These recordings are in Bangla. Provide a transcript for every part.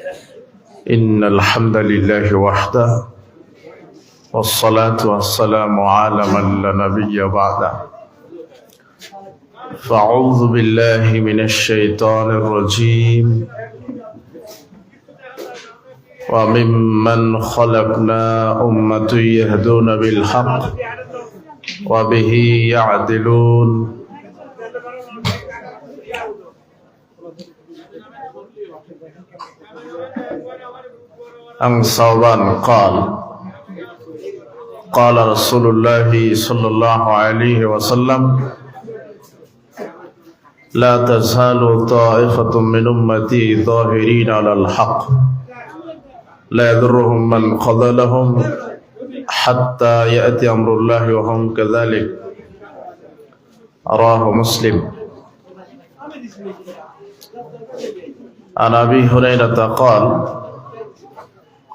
إن الحمد لله وحده والصلاة والسلام على من لا نبي بعده فأعوذ بالله من الشيطان الرجيم وممن خلقنا أمة يهدون بالحق وبه يعدلون عن ثوبان قال رسول الله صلى الله عليه وسلم لا تزال طائفة من أمتي ظاهرين على الحق لا يضرهم من خذلهم حتى يأتي أمر الله وهم كذلك رواه مسلم. عن أبي هريرة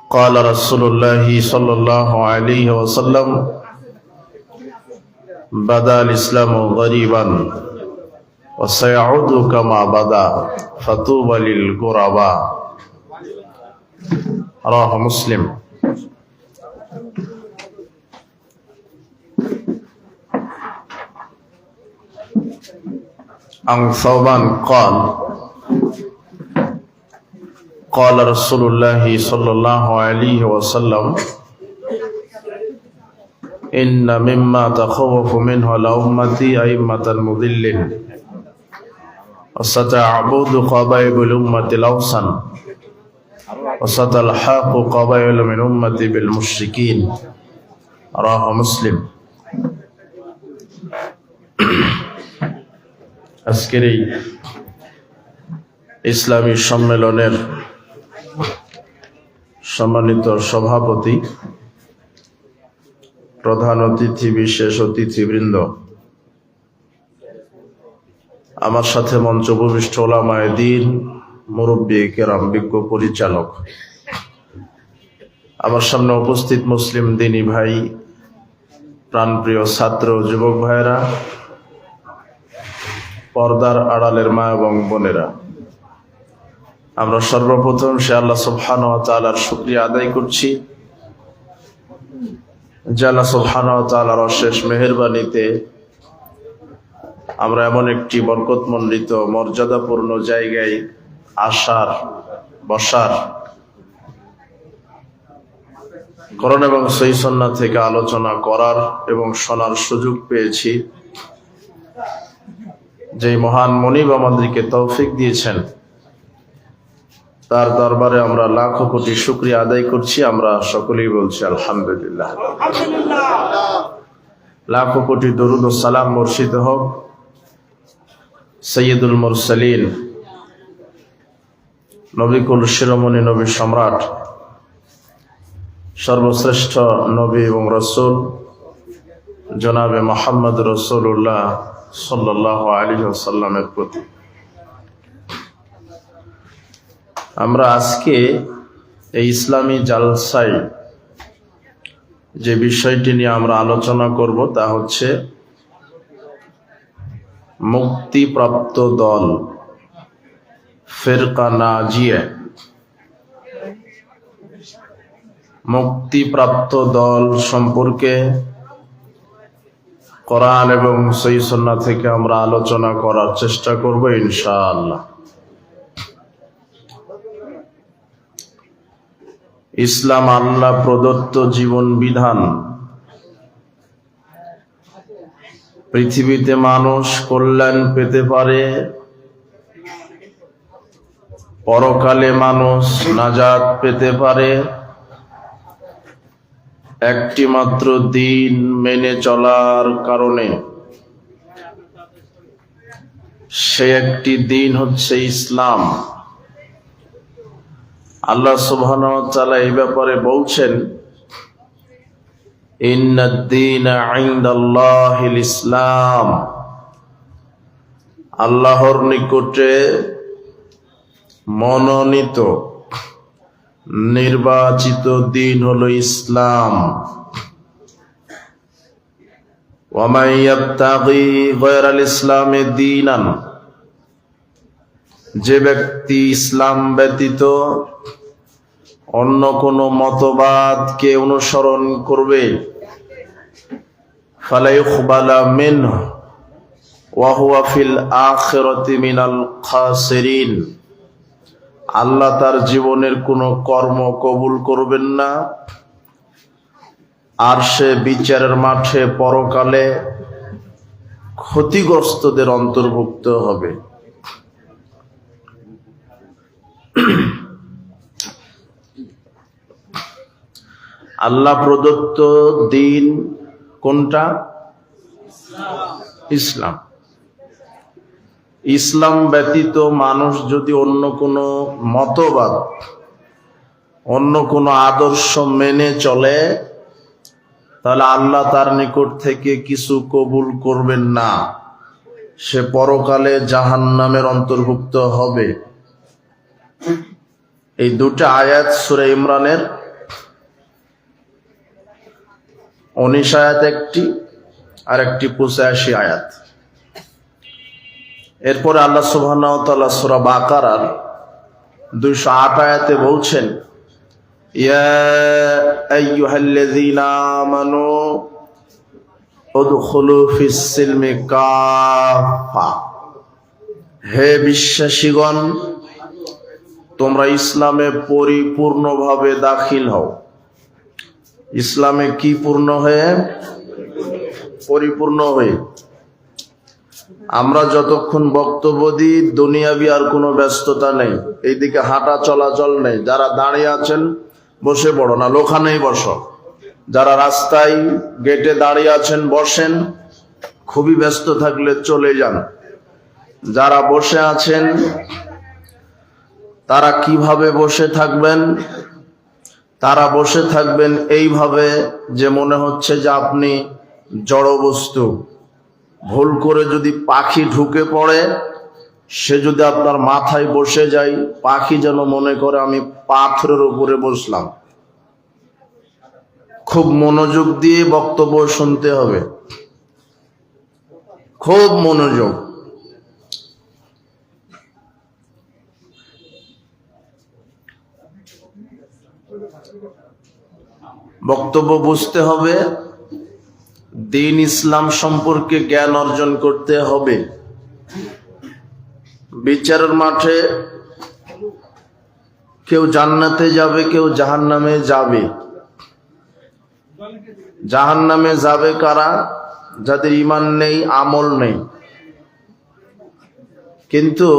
قال رسول الله صلى الله عليه وسلم بدأ الإسلام غريبا وسيعود كما بدأ فطوبى للغرباء رواه مسلم. عن ثوبان قال رسول الله صلى الله عليه وسلم إن مما تخوف منه لأمتي أئمة المضلين وستعبد قبائل الأمة الأوسن وستلحق قبائل من أمتي بالمشركين رواه مسلم. আজকের এই ইসলামী সম্মেলনের সম্মানিত সভাপতি, প্রধান অতিথি, বিশেষ অতিথিবৃন্দ, আমার সাথে মঞ্চ উপবিষ্ট ওলামায়ে দ্বীন, মুরব্বী কেরাম, বিজ্ঞ পরিচালক, আমার সামনে উপস্থিত মুসলিম দ্বীনী ভাই, প্রাণপ্রিয় ছাত্র যুবক ভাইয়েরা, পর্দার আড়ালের মা এবং বোনেরা, আমরা সর্বপ্রথম সে আল্লাহ সুবহানাহু ওয়া তাআলার শুকরিয়া আদায় করছি যে আল্লাহ সুবহানাহু ওয়া তাআলার অশেষ মেহেরবানিতে আমরা এমন একটি বরকতমণ্ডিত মর্যাদাপূর্ণ জায়গায় আসার, বসার, কোরআন এবং সহিহ সুন্নাহ থেকে আলোচনা করার এবং শোনার সুযোগ পেয়েছি। যে মহান মুনিব আমাদেরকে তৌফিক দিয়েছেন তার দরবারে আমরা লাখো কোটি শুকরিয়া আদায় করছি। আমরা সকলেই বলছি আলহামদুলিল্লাহ। লাখো কোটি দরুদ ও সালাম বর্ষিত হোক সৈয়দুল মুরসালিন, নবিকুল শিরোমণি, নবী সম্রাট, সর্বশ্রেষ্ঠ নবী এবং রসুল জনাবে মুহাম্মদ রাসূলুল্লাহ সাল্লাল্লাহু আলাইহি ওয়াসাল্লামের প্রতি। আমরা আজকে এই ইসলামী জালসায় যে বিষয়টি নিয়ে আমরা আলোচনা করব তা হচ্ছে মুক্তিপ্রাপ্ত দল, ফিরকা নাজিয়া। মুক্তিপ্রাপ্ত দল সম্পর্কে কোরআন এবং সহিহ সুন্নাহ থেকে আমরা আলোচনা করার চেষ্টা করব ইনশাআল্লাহ। ইসলাম আল্লাহ প্রদত্ত জীবন বিধান। পৃথিবীতে মানুষ কল্যাণ পেতে পারে, পরকালে মানুষ নাজাত পেতে পারে একটি মাত্র দিন মেনে চলার কারণে। সে একটি দিন হচ্ছে ইসলাম। আল্লাহ সুবহানাহু ওয়া তাআলা এই ব্যাপারে বলছেন ইন্নাদ-দীনা ইনদাল্লাহিল ইসলাম। আল্লাহর নিকটে মনোনীত নির্বাচিত দিন হলো ইসলাম। ওয়ামান ইয়াবতাগি গায়রাল ইসলামি দীনান, যে ব্যক্তি ইসলাম ব্যতীত অন্য কোনো মতবাদকে অনুসরণ করবে, ফালা ইউকবালা মিনহু ওয়া হুয়া ফিল আখিরাতি মিনাল খাসিরিন, আল্লাহ তার জীবনের কোনো কর্ম কবুল করবেন না, আর সে বিচারের মাঠে পরকালে ক্ষতিগ্রস্তদের অন্তর্ভুক্ত হবে। আল্লাহ প্রদত্ত দিন কোনটা? ইসলাম। ইসলাম ব্যতীত মানুষ যদি অন্য কোনো মতবাদ, অন্য কোনো আদর্শ মেনে চলে, তাহলে আল্লাহ তার নিকট থেকে কিছু কবুল করবেন না, সে পরকালে জাহান্নামের অন্তর্ভুক্ত হবে। এই দুটো আয়াত সূরা ইমরানের 19 আয়াত একটি, আর একটি 85 আয়াত। এরপরে আল্লাহ সুবহানাহু ওয়া তাআলা সূরা বাকারার 208 আয়াতে বলছেন, ইয়া আইয়ুহাল্লাযীনা আমানু উদখুলু ফিস সিলমি কাফা, হে বিশ্বাসীগণ তোমরা ইসলামে পরিপূর্ণভাবে দাখিল হও। ইসলামে কি পূর্ণ হয়ে? পরিপূর্ণ হয়ে। আমরা যতক্ষণ বক্তব্য দিই দুনিয়াবি আর কোনো ব্যস্ততা নেই, এইদিকে হাঁটা চলাচল নেই। যারা দাঁড়িয়ে আছেন বসে পড়ো, না ওখানেই বসো। যারা রাস্তায় গেটে দাঁড়িয়ে আছেন বসেন, খুবই ব্যস্ত থাকলে চলে যান। যারা বসে আছেন তারা কিভাবে বসে থাকবেন? তারা বসে থাকবেন এইভাবে যে মনে হচ্ছে যে আপনি জড় বস্তু। ভুল করে যদি পাখি ঢুকে পড়ে, সে যদি আপনার মাথায় বসে যায়, পাখি যেন মনে করে আমি পাথরের উপরে বসলাম। খুব মনোযোগ দিয়ে বক্তব্য শুনতে হবে, খুব মনোযোগ। বক্তব্য বুঝতে হবে, দ্বীন ইসলাম সম্পর্কে জ্ঞান অর্জন করতে হবে। বিচারের মাঠে কেউ জান্নাতে যাবে, কেউ জাহান্নামে যাবে। জাহান্নামে যাবে কারা? যাদের ঈমান নেই, আমল নেই। কিন্তু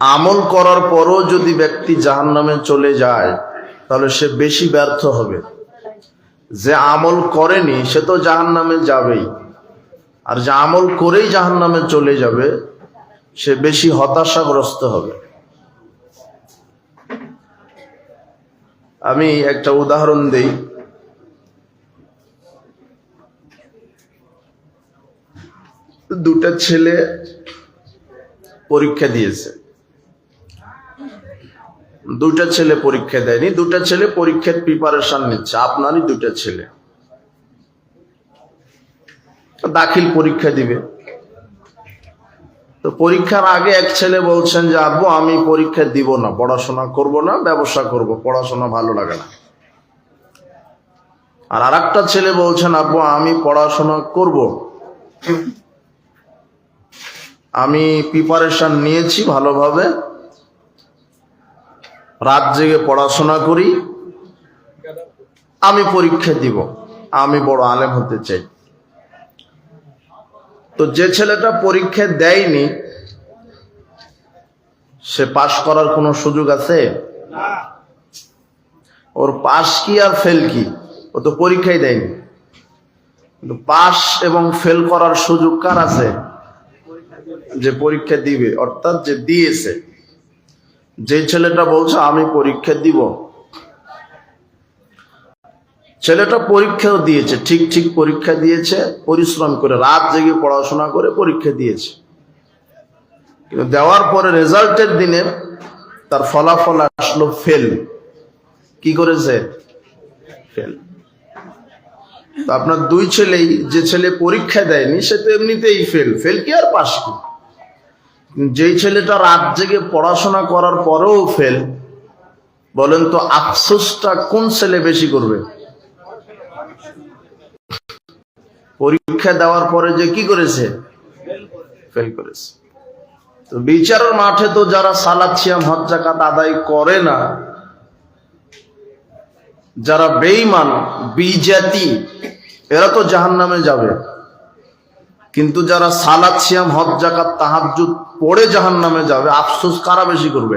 আমল করার পরও যদি ব্যক্তি জাহান্নামে চলে যায়, তাহলে সে বেশি ব্যর্থ হবে। যে আমল করেনি সে তো জাহান্নামে যাবেই, আর যে আমল করেই জাহান্নামে চলে যাবে সে বেশি হতাশাগ্রস্ত হবে। আমি একটা উদাহরণ দেই। দুটা ছেলে পরীক্ষা দিয়েছে। দুটা ছেলে পরীক্ষা দেয়নি, দুটা ছেলে পরীক্ষার প্রিপারেশন নিচ্ছে। আপনারই দুটা ছেলে দাখিল পরীক্ষা দিবে। তো পরীক্ষার আগে এক ছেলে বলছেন যে আব্বু আমি পরীক্ষা দিব না, পড়াশোনা করব না, ব্যবসা করব, পড়াশোনা ভালো লাগে না। আর আরেকটা ছেলে বলছেন আব্বু আমি পড়াশোনা করব, আমি প্রিপারেশন নিয়েছি ভালোভাবে, রাত জেগে পড়াশোনা করি, আমি পরীক্ষা দিব, আমি বড় আলেম হতে চাই। তো যে ছেলেটা পরীক্ষা দেয়নি সে পাশ করার কোনো সুযোগ আছে? ওর পাশ কি আর ফেল কি? ও তো পরীক্ষাই দেয়নি। কিন্তু পাশ এবং ফেল করার সুযোগ কার আছে? যে পরীক্ষা দিবে, অর্থাৎ যে দিয়েছে। যে ছেলেটা বলছে আমি পরীক্ষা দিব, ছেলেটা পরীক্ষাও দিয়েছে, ঠিক ঠিক পরীক্ষা দিয়েছে, পরিশ্রম করে রাত জেগে পড়াশোনা করে পরীক্ষা দিয়েছে। কিন্তু দেওয়ার পরে রেজাল্টের দিনে তার ফলাফল আসলো ফেল। কি করেছে? ফেল। তো আপনার দুই ছেলেই, যে ছেলে পরীক্ষা দেয়নি সে তো এমনিতেই ফেল, ফেল কি আর পাস কি? যেই ছেলেটা রাত জেগে পড়াশোনা করার পরেও ফেল, বলেন তো আফসোসটা কোন ছেলে বেশি করবে? পরীক্ষা দেওয়ার পরে যে কি করেছে, ফেল করেছে। তো বিচারের মাঠে তো যারা সালাত সিয়াম হজ যাকাত আদায় করে না, যারা বেঈমান বিজাতি, এরা তো জাহান্নামে যাবে। কিন্তু যারা সালাত সিয়াম হজ যাকাত তাহাজ্জুদ পড়ে জাহান্নামে যাবে, আফসোস কারা বেশি করবে?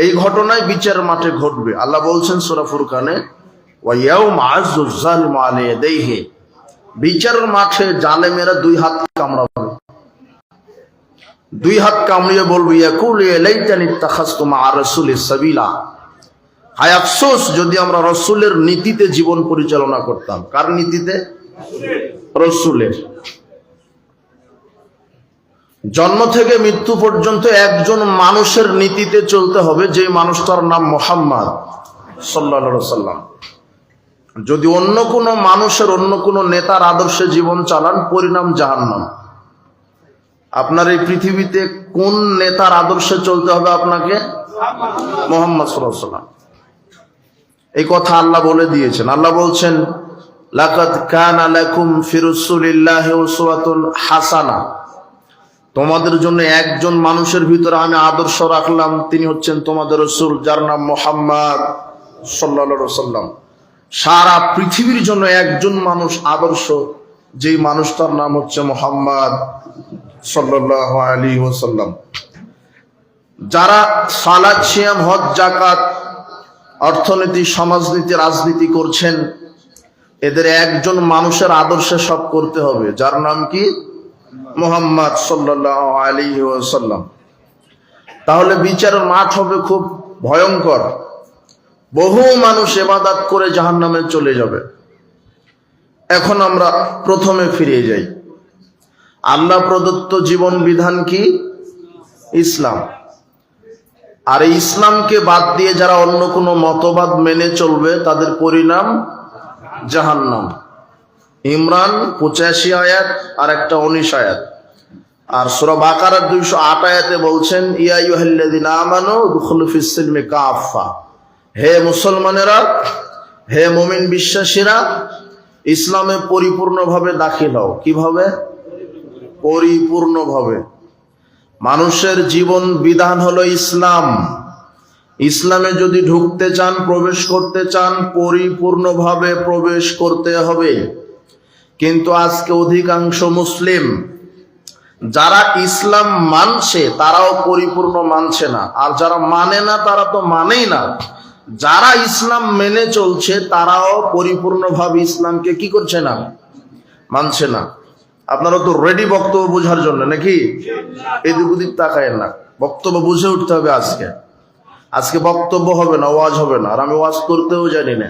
এই ঘটনায় বিচারের মাঠে ঘটবে। আল্লাহ বলছেন সূরা ফুরকানে, ওয়া ইয়াউমা আযুজ জালিমু আলা ইয়াদাইহি, বিচারের মাঠে জালেমেরা দুই হাত কামড়াবে, দুই হাত কামড়িয়ে বলবে, ইয়াকুলু ইয়া লাইতানি ইত্তাখাযতু মা রাসূলিস সাবিলা, হায় আফসোস যদি আমরা রাসূলের নীতিতে জীবন পরিচালনা করতাম। কার নীতিতে? রাসূলের। জন্ম থেকে মৃত্যু পর্যন্ত একজন মানুষের নীতিতে চলতে হবে, যে মানুষটার নাম মুহাম্মদ সাল্লাল্লাহু আলাইহি ওয়াসাল্লাম। যদি অন্য কোনো মানুষের, অন্য কোনো নেতার আদর্শে জীবন চালান, পরিণাম জাহান্নাম। আপনার এই পৃথিবীতে কোন নেতার আদর্শে চলতে হবে আপনাকে? মুহাম্মদ সাল্লাল্লাহু আলাইহি ওয়াসাল্লাম। এই কথা আল্লাহ বলে দিয়েছেন। আল্লাহ বলছেন, লাকাদ কানা লাকুম ফি রাসূলিল্লাহি উসওয়াতুন হাসানা, তোমাদের জন্য একজন মানুষের ভিতরে আমি আদর্শ রাখলাম, তিনি হচ্ছেন তোমাদের রাসূল, যার নাম মুহাম্মদ সাল্লাল্লাহু আলাইহি ওয়াসাল্লাম। সারা পৃথিবীর জন্য একজন মানুষ আদর্শ, যেই মানুষটার নাম হচ্ছে মুহাম্মদ সাল্লাল্লাহু আলাইহি ওয়াসাল্লাম। যারা সালাত সিয়াম হজ যাকাত, অর্থনীতি, সমাজনীতি, রাজনীতি করছেন, এদের একজন মানুষের আদর্শে সব করতে হবে, যার নাম কি? মুহাম্মদ সাল্লাল্লাহু আলাইহি ওয়াসাল্লাম। তাহলে বিচারের মাঠ হবে খুব ভয়ঙ্কর। বহু মানুষ ইবাদত করে জাহান্নামে চলে যাবে। এখন আমরা প্রথমে ফিরে যাই। আল্লাহ প্রদত্ত জীবন বিধান কি? ইসলাম। আর এই ইসলামকে বাদ দিয়ে যারা অন্য কোনো মতবাদ মেনে চলবে, তাদের পরিণাম জাহান্নাম। ইমরান 85 আয়াত আর একটা 19 আয়াত। আর সূরা বাকারার 208 আয়াতে বলছেন, ইয়া আইয়ুহাল্লাযিনা আমানু দুখুলু ফিস সিলমি কাফা, হে মুসলমানেরা, হে মুমিন বিশ্বাসীরা, ইসলামে পরিপূর্ণভাবে দাখিল হও। কিভাবে? পরিপূর্ণভাবে। মানুষের জীবন বিধান হলো ইসলাম। ইসলামে যদি ঢুকতে চান, প্রবেশ করতে চান, পরিপূর্ণভাবে প্রবেশ করতে হবে। কিন্তু আজকে অধিকাংশ মুসলিম যারা ইসলাম মানছে, তারাও পরিপূর্ণ মানছে না। আর যারা মানে না, তারা তো মানেই না। যারা ইসলাম মেনে চলছে, তারাও পরিপূর্ণভাবে ইসলামকে কি করছে না? মানছে না। আপনারা তো রেডি বক্তব্য বোঝার জন্য, নাকি? এদিক ওদিক তাকায়েন না, বক্তব্য বুঝে উঠতে হবে। আজকে বক্তব্য হবে না, ওয়াজ হবে না। আর আমি ওয়াজ করতেও জানি না।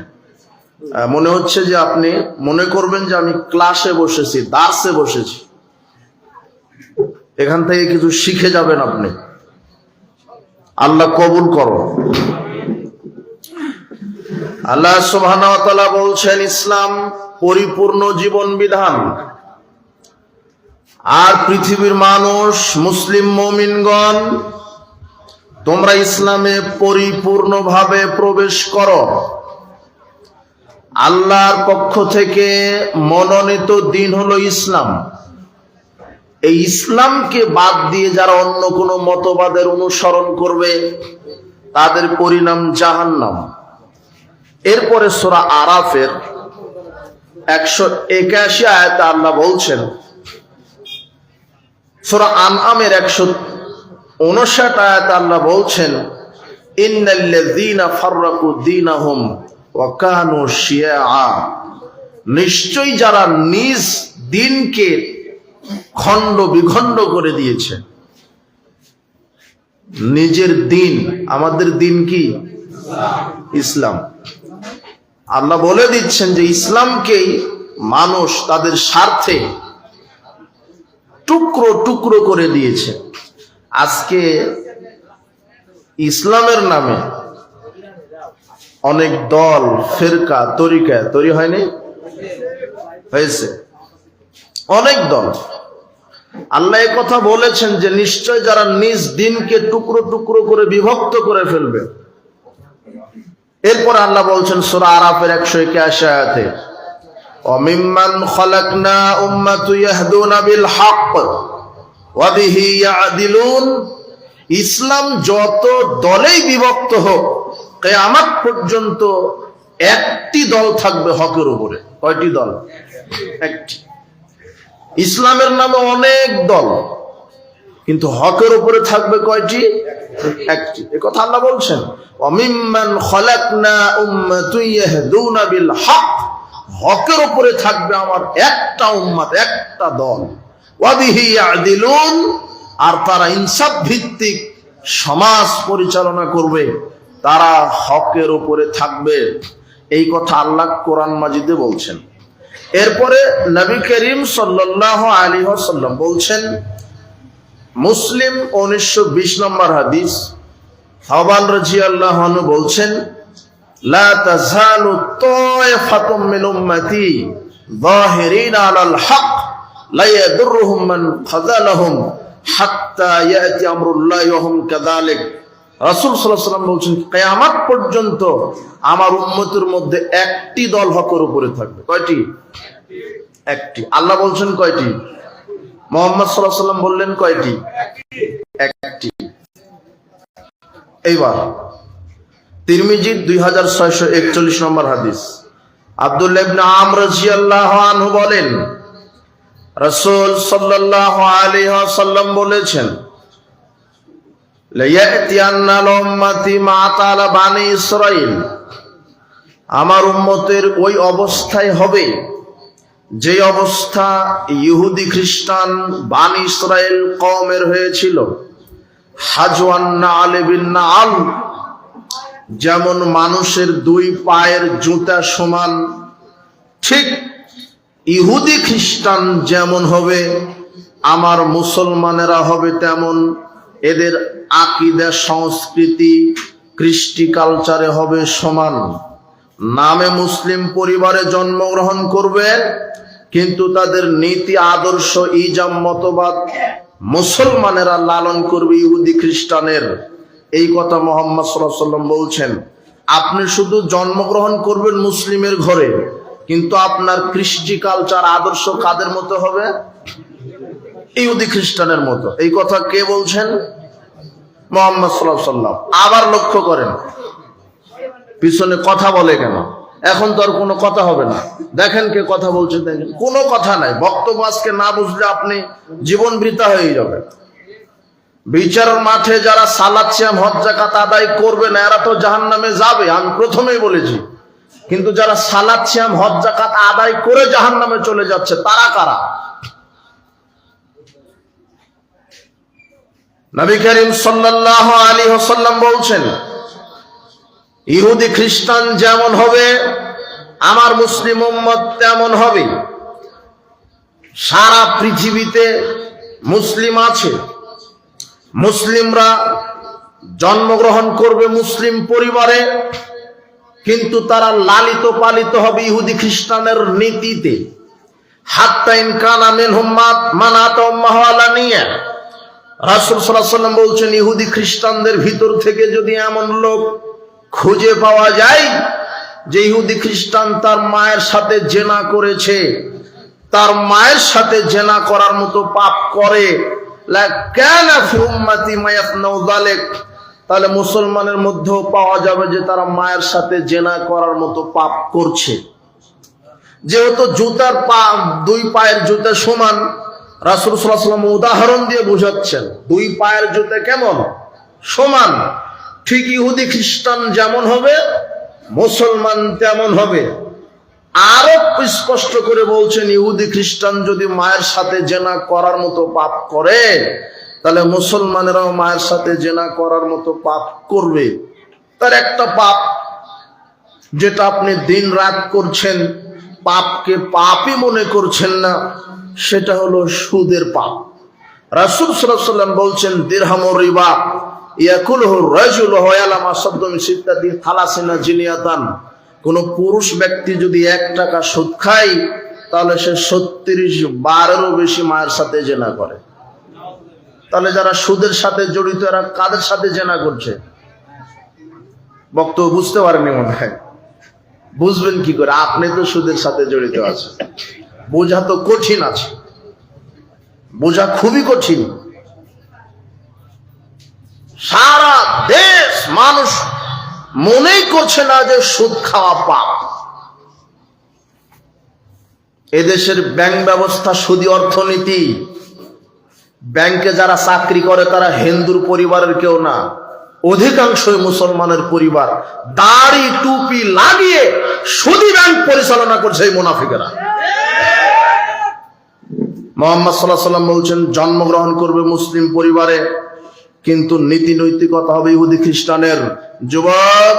মনে হচ্ছে যে আপনি মনে করবেন যে আমি ক্লাসে বসেছি, দার্সে বসেছি, এখান থেকে কিছু শিখে যাবেন আপনি। আল্লাহ কবুল করো। আল্লাহ সুবহানাহু ওয়া তাআলা বলছেন, ইসলাম পরিপূর্ণ জীবন বিধান। আর পৃথিবীর মানুষ, মুসলিম মুমিনগণ, তোমরা ইসলামে পরিপূর্ণভাবে প্রবেশ করো। আল্লাহর পক্ষ থেকে মনোনীত দিন হলো ইসলাম। এই ইসলামকে বাদ দিয়ে যারা অন্য কোনো মতবাদের অনুসরণ করবে, তাদের পরিণাম জাহান্নাম। এরপরে সূরা আরাফের 181 আয়াতে আল্লাহ বলছেন, সূরা আনআমের 159 আয়াতে আল্লাহ বলছেন, ইন্নাল্লাযীনা ফাররাকু দীনাহুম ওয়া কানু শিয়াআ, নিশ্চয়ই যারা নিজ দিনকে খণ্ড বিখণ্ড করে দিয়েছে। নিজের দিন, আমাদের দিন কি? ইসলাম। আল্লাহ বলে দিচ্ছেন যে ইসলামকেই মানুষ তাদের স্বার্থে টুকরো টুকরো করে দিয়েছে। আজকে ইসলামের নামে অনেক দল, ফিরকা, তরিকা তৈরি হয়নি? হয়েছে অনেক দল। আল্লাহ এই কথা বলেছেন যে নিশ্চয় যারা নিজ দিনকে টুকরো টুকরো করে বিভক্ত করে ফেলবে। এরপর আল্লাহ বলছেন সূরা আরাফের 181 আয়াতে, ওয়ামিম্মান খালাকনা উম্মাতুন ইয়াহদুনা বিল হক ওয়া বিহি ইয়াদিলুন। ইসলাম যত দলেই বিভক্ত হোক, কিয়ামত পর্যন্ত একটি দল থাকবে হকের উপরে। কয়টি দল? একটি। ইসলামের নামে অনেক দল, কিন্তু হকের উপরে থাকবে কয়টি? একটি। এই কথা আল্লাহ বলছেন, ওয়ামিম্মান খালাকনা উম্মাতুন ইয়াহদুনা বিল হক। হকের উপরে থাকবে আমার একটা উম্মত, একটা দল। ওয়া বিহি ইয়াদিলুন, আর তারা ইনসাফ ভিত্তিক সমাজ পরিচালনা করবে, তারা হকের উপরে থাকবে। এই কথা আল্লাহ কোরআন মাজিদে বলছেন। এরপরে নবী করিম সাল্লাল্লাহু আলাইহি ওয়াসাল্লাম বলছেন, মুসলিম 1920 নম্বর হাদিস, সাওবান রাদিয়াল্লাহু আনহু বলছেন, লা তাযালু তায়ফাতুম মিন উম্মতি যাহিরিনা আলাল হক লা ইয়াদুররুহুম মান খাযালাহুম হাত্তা ইয়াতি আমরুল্লাহি ওয়া হুম কাযালিক। রাসূল সাল্লাল্লাহু আলাইহি ওয়াসাল্লাম বলছেন, কিয়ামত পর্যন্ত আমার উম্মতের মধ্যে একটি দল হকের উপরে থাকবে। কয়টি? একটি। আল্লাহ বলছেন কয়টি? মুহাম্মদ সাল্লাল্লাহু আলাইহি ওয়াসাল্লাম বললেন কয়টি? একটি। এইবার তিরমিজি 2641 নম্বর হাদিস, আব্দুল্লাহ ইবনে আমর রাদিয়াল্লাহু আনহু বলেন, রাসূল সাল্লাল্লাহু আলাইহি ওয়াসাল্লাম বলেছেন, লায়াতিয়ান্না উম্মতি মা তাআলা বানি ইসরাইল। আমার উম্মতের ওই অবস্থায় হবে যে অবস্থা ইহুদি খ্রিস্টান বানি ইসরাইল কওমের হয়েছিল। হাজওয়ান নাল বিন নাল, যেমন মানুষের দুই পায়ের জুতা সমান, ঠিক ইহুদি খ্রিস্টান যেমন হবে আমার মুসলমানেরা হবে তেমন। এদের আকীদা, সংস্কৃতি, কৃষ্টি কালচারে হবে সমান। নামে মুসলিম পরিবারে জন্মগ্রহণ করবে, কিন্তু তাদের নীতি আদর্শ ইজাম মতবাদ মুসলমানেরা লালন করবে ইহুদি খ্রিস্টানের। এই কথা মুহাম্মদ সাল্লাল্লাহু আলাইহি ওয়াসাল্লাম বলছেন। আপনি শুধু জন্মগ্রহণ করবেন মুসলিমের ঘরে, কিন্তু আপনার কৃষ্টি কালচার আদর্শ কাদের মতো হবে? ইহুদি খ্রিস্টানের মতো। এই কথা কে বলছেন? মুহাম্মদ সাল্লাল্লাহু আলাইহি ওয়াসাল্লাম। আবার লক্ষ্য করেন, পিছনে কথা বলে কেন? এখন তো আর কোনো কথা হবে না। দেখেন কে কথা বলছে, দেখেন কোনো কথা নাই। বক্তব্য আজকে না বুঝলে আপনি জীবন বৃথা হয়ে যাবে। বিচারের মাঠে যারা সালাত সিয়াম হজ যাকাত আদায় করবে না, এরা তো জাহান্নামে যাবে, আমি প্রথমেই বলেছি। কিন্তু যারা সালাত সিয়াম হজ যাকাত আদায় করে জাহান্নামে চলে যাচ্ছে, তারা কারা? নবী করিম সাল্লাল্লাহু আলাইহি ওয়াসাল্লাম বলছেন, ইহুদি খ্রিস্টান যেমন হবে আমার মুসলিম উম্মত তেমন হবে। সারা পৃথিবীতে মুসলিম আছে, মুসলিমরা জন্মগ্রহণ করবে মুসলিম পরিবারে, কিন্তু তারা লালিত পালিত হবে ইহুদি খ্রিস্টানের নীতিতে। হাত্তা ইন কানা মিনহুম মান আতা উম্মাহু আলানিয়া। রাসূল সাল্লাল্লাহু আলাইহি ওয়াসাল্লাম বলছেন, ইহুদি খ্রিস্টানদের ভিতর থেকে যদি এমন লোক খুঁজে পাওয়া যায় যে ইহুদি খ্রিস্টান তার মায়ের সাথে জেনা করেছে, তার মায়ের সাথে জেনা করার মতো পাপ করে, লাকানা ফি উম্মতি মা ইয়াসনাউ যালিক, তাহলে মুসলমানের মধ্যেও পাওয়া যাবে যে তারা মায়ের সাথে জেনা করার মতো পাপ করছে। যেহেতু জুতার পা, দুই পায়ের জুতা সমান, রাসূল সাল্লাল্লাহু আলাইহি ওয়াসাল্লাম উদাহরণ দিয়ে বোঝাচ্ছেন দুই পায়ের জুতা কেমন? সমান। ঠিক ইহুদি খ্রিস্টান যেমন হবে মুসলমান তেমন হবে। আরো স্পষ্ট করে বলছেন, ইহুদি খ্রিস্টান যদি মায়ের সাথে জেনা করার মতো পাপ করে, তাহলে মুসলমানেরাও মায়ের সাথে জেনা করার মতো পাপ করবে। তার একটা পাপ যেটা আপনি দিন রাত করছেন, পাপকে পাপই মনে করছেন না, সেটা হলো সুদের পাপ। রাসূল সাল্লাল্লাহু আলাইহি ওয়াসাল্লাম বলছেন, দিরহামুর রিবা ইয়াকুলহু রাজুলু ওয়া ইয়ালামু আসাদ্দু মিন সিত্তাতি থালাসিনা জিনিয়াতান। কোন পুরুষ ব্যক্তি যদি 1 টাকা সুদ খায়, তাহলে সে 36 বারেরও বেশি মায়ের সাথে জেনা করে। তাহলে যারা সুদের সাথে জড়িত এরা কাদের সাথে জেনা করছে? বক্তব্য বুঝতে পারেনি মনে হয়। বুঝবেন কি করে? আপনি তো সুদের সাথে জড়িত আছেন। বোঝা তো কঠিন আছে, বোঝা খুবই কঠিন। সারা দেশ মানুষ মনেই করছে না যে সুদ খাওয়া পাপ। এদেশের ব্যাংক ব্যবস্থা সুদী অর্থনীতি। ব্যাংকে যারা চাকরি করে তারা হিন্দুর পরিবারের কেউ না, অধিকাংশই মুসলমানের পরিবার। দাড়ি টুপি লাগিয়ে সুদী ব্যাংক পরিচালনা করছে এই মুনাফিকেরা। মুহাম্মদ সাল্লাল্লাহু আলাইহি ওয়াসাল্লাম বলছেন, জন্মগ্রহণ করবে মুসলিম পরিবারে, কিন্তু নীতি নৈতিকতা হবে ইহুদি খ্রিস্টানের। যুবক,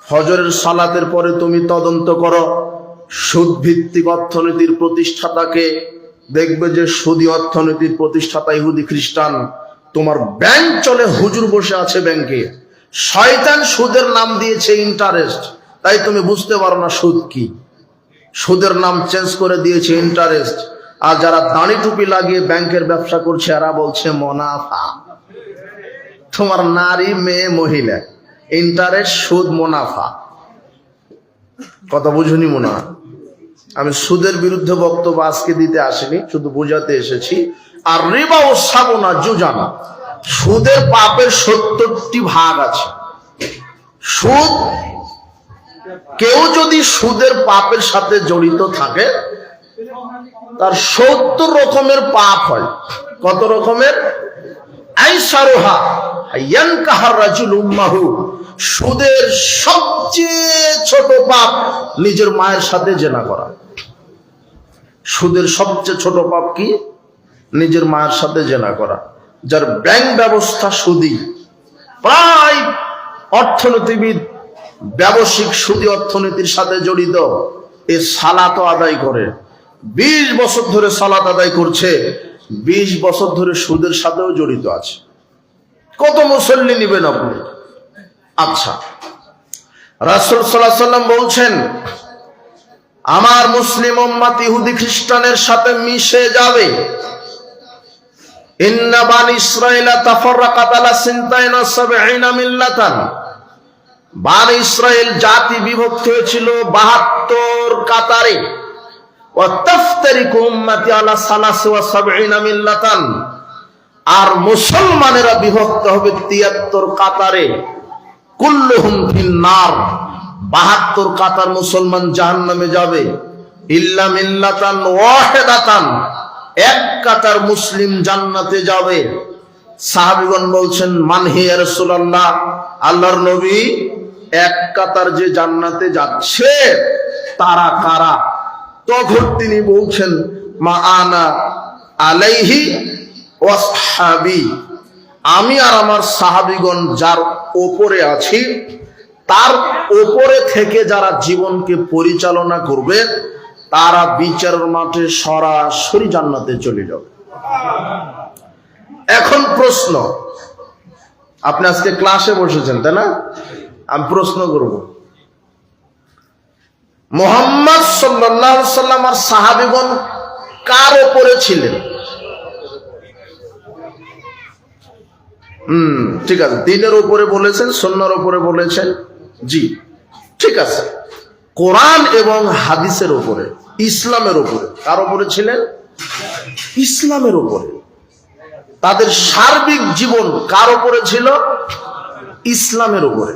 ফজরের সালাতের পরে তুমি তদন্ত করো সুদ ভিত্তিক অর্থনীতির প্রতিষ্ঠাতাকে। দেখবে যে সুদী অর্থনীতির প্রতিষ্ঠাতা ইহুদি খ্রিস্টান। তোমার ব্যাংক চলে, হুজুর বসে আছে ব্যাংকে। শয়তান সুদের নাম দিয়েছে ইন্টারেস্ট, তাই তুমি বুঝতে পারো না সুদ কি। সুদের নাম চেঞ্জ করে দিয়েছে ইন্টারেস্ট। আর যারা দাড়ি টুপি লাগিয়ে ব্যাংকের ব্যবসা করছে এরা বলছে মুনাফা। তোমার নারী, মেয়ে, মহিলা, ইন্টারেস্ট, সুদ, মুনাফা। কথা বুঝুনি মনে হয়? আমি সুদের বিরুদ্ধে বক্তব্য আজকে দিতে আসিনি, শুধু বোঝাতে এসেছি। আর রিবা ও সাবনা জুজানা, সুদের পাপের 70টি ভাগ আছে। সুদ, কেউ যদি সুদের পাপের সাথে জড়িত থাকে তার 70 রকমের পাপ হয়। কত রকমের? আইসারুহা ইয়ানকাহার রাজুল উম্মাহু, সুদের সবচেয়ে ছোট পাপ নিজের মায়ের সাথে জেনা করা। সুদের সবচেয়ে ছোট পাপ কি? নিজের মায়ের সাথে জেনা করা। যার ব্যাংক ব্যবস্থা সুদী, প্রায় অর্থনীতিবিদ ব্যবসায়িক সুদী অর্থনীতির সাথে জড়িত। এ সালাত আদায় করে 20 বছর ধরে সালাত আদায় করছে, 20 বছর ধরে সুদের সাথেও জড়িত আছে। কত মুসল্লি নিবেন আপনি? আচ্ছা, রাসূল সাল্লাল্লাহু আলাইহি ওয়াসাল্লাম বলছেন, আমার মুসলিম উম্মত ইহুদি খ্রিস্টানের সাথে মিশে যাবে। ইন্না বানি ইসরাঈলা তাফাররাকাত আলা 72 মিল্লাতান। বানি ইসরাঈল জাতি বিভক্ত হয়েছিল 72 কাতারে। ওয়া তাফতারিকু উম্মতি আলা 73 মিল্লাতান। আর মুসলমানেরা বিভক্ত হবে 73 কাতারে। কুল্লুহুম ফিন্নার, 72 কাতার মুসলমান জাহান্নামে যাবে। ইল্লা মিল্লাতান ওয়াহিদাতান, এক কাতার মুসলিম জান্নাতে যাবে। সাহাবীগণ বলছেন, মান হি ইয়া রাসূলুল্লাহ, আল্লাহর নবী, এক কাতার যে জান্নাতে যাচ্ছে তারা কারা? তখন তিনি বলছেন, মা আনা আলাইহি ওয়াসহাবি, আমি আর আমার সাহাবীগণ যার ওপরে আছি তার ওপরে থেকে যারা জীবনকে পরিচালনা করবে তারা বিচারের মাঠে সরাসরি জান্নাতে চলে যাবে। এখন প্রশ্ন, আপনি আজকে ক্লাসে বসেছেন তাই না? আমি প্রশ্ন করব, মুহাম্মদ সাল্লাল্লাহু আলাইহি ওয়াসাল্লাম আর সাহাবীগণ কার ওপরে ছিলেন? ঠিক আছে, দ্বীনের উপরে বলেছেন, সুন্নাহর উপরে বলেছেন। জি ঠিক আছে, কোরআন এবং হাদিসের উপরে, ইসলামের উপরে। কার উপরে ছিলেন? ইসলামের উপরে। তাদের সার্বিক জীবন কার উপরে ছিল? ইসলামের উপরে।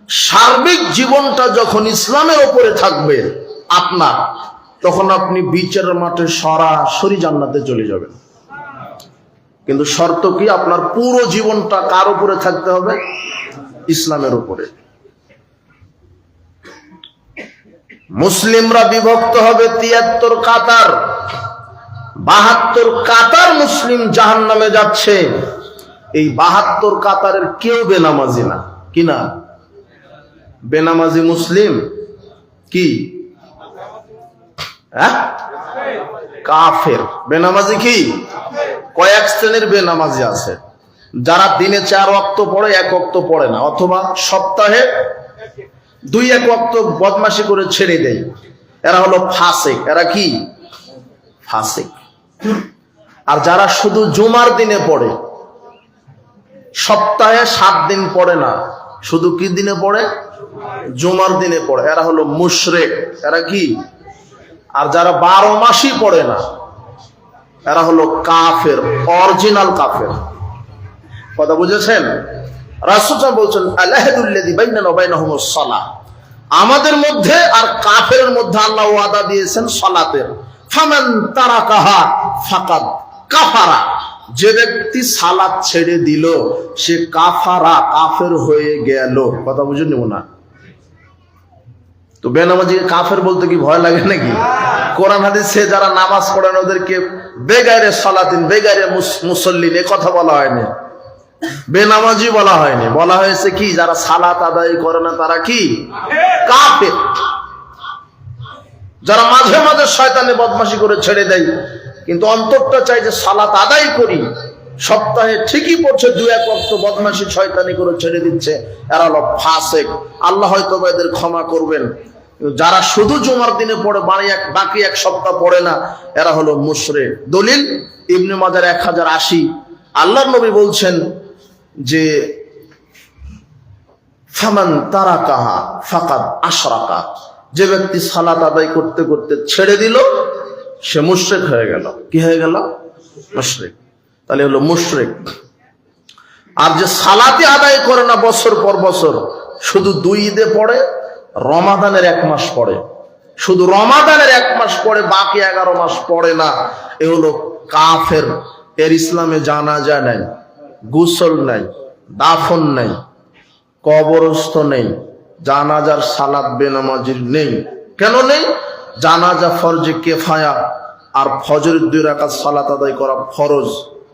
সার্বিক জীবনটা যখন ইসলামের উপরে থাকবে আপনার, তখন আপনি বিচারের মাঠে সরাসরি জান্নাতে চলে যাবেন। কিন্তু শর্ত কি? আপনার পুরো জীবনটা কার উপরে থাকতে হবে? ইসলামের উপরে। মুসলিমরা বিভক্ত হবে 73 কাতার, 72 কাতার মুসলিম জাহান্নামে যাচ্ছে। এই 72 কাতারের কেউ বেনামাজি না। কি না? বেনামাজি মুসলিম কি? কাফের। বেনামাজি কি? কয়েক শ্রেণীর বেনামাজি আছে, যারা দিনে 4 ওয়াক্ত পড়ে, 1 ওয়াক্ত পড়ে না, অথবা সপ্তাহে 2-1 ওয়াক্ত বদমাশি করে ছেড়ে দেয়। এরা হলো ফাসিক। এরা কি? ফাসিক। আর যারা শুধু জুমার দিনে পড়ে, সপ্তাহে 7 দিন পড়ে না, শুধু কি দিনে পড়ে? জুমার দিনে পড়ে, এরা হলো মুশরিক। এরা কি? আর যারা 12 মাসই পড়ে না, এরা হলো কাফের, অরিজিনাল কাফের। কথা বুঝেছেন? রাসূল বলছেন আল-আহদুল্লাযী বাইনানা ওয়া বাইনাহুমুস সালাহ, আমাদের মধ্যে আর কাফেরের মধ্যে আল্লাহ ওয়াদা দিয়েছেন সালাতের। ফামান তারাকাহা ফাকাদ কাফারা, যে ব্যক্তি সালাত ছেড়ে দিল সে কাফারা, কাফের হয়ে গেল। কথা বুঝুন না? তো বেনামাজিকে কাফের বলতে কি ভয় লাগে নাকি? কোরআন হাদিসে যারা নামাজ পড়েন ওদেরকে বেগাইরে সালাতিন, বেগাইরে মুসল্লিন এ কথা বলা হয়নি, বেনামাজি বলা হয়নি। বলা হয়েছে কি, যারা সালাত আদায় করে না তারা কি? কাফের। যারা মাঝে মাঝে শয়তানে বদমাশি করে ছেড়ে দেয়, কিন্তু অন্তরটা চাই যে সালাত আদায় করি, সপ্তাহে ঠিকই পড়ছে 2-1 ওয়াক্ত, বদমাশি শয়তানি করে ছেড়ে দিচ্ছে, এরা হলো ফাসিক। আল্লাহ হয়তো এদের ক্ষমা করবেন। যারা শুধু জুমার দিনে পড়ে, বাকি 1 সপ্তাহ পড়ে না, এরা হলো মুশরিক। দলিল ইবনে মাজাহ 1080, আল্লাহর নবী বলছেন যে ফামান তারাকাহা ফাকাদ আশরাকা, যে ব্যক্তি সালাত আদায় করতে করতে ছেড়ে দিল সে মুশরিক হয়ে গেল। কি হয়ে গেল? মুশরিক। তাহলে হলো মুশরিক। আর যে সালাতে আদায় করে না বছর পর বছর, শুধু 2 ঈদে পড়ে, রমাদানের 1 মাস পড়ে, শুধু রমাদানের 1 মাস পড়ে, বাকি 11 মাস পড়ে না, এ হলো কাফের। এর ইসলামে জানাজা নাই, গোসল নাই, দাফন নাই, কবরস্থ নেই, জানাজার সালাত বেনামাজির নেই। কেন নেই? জানাজা ফরজে কিফায়া, আর ফজরের 2 রাকাত সালাত আদায় করা ফরজ।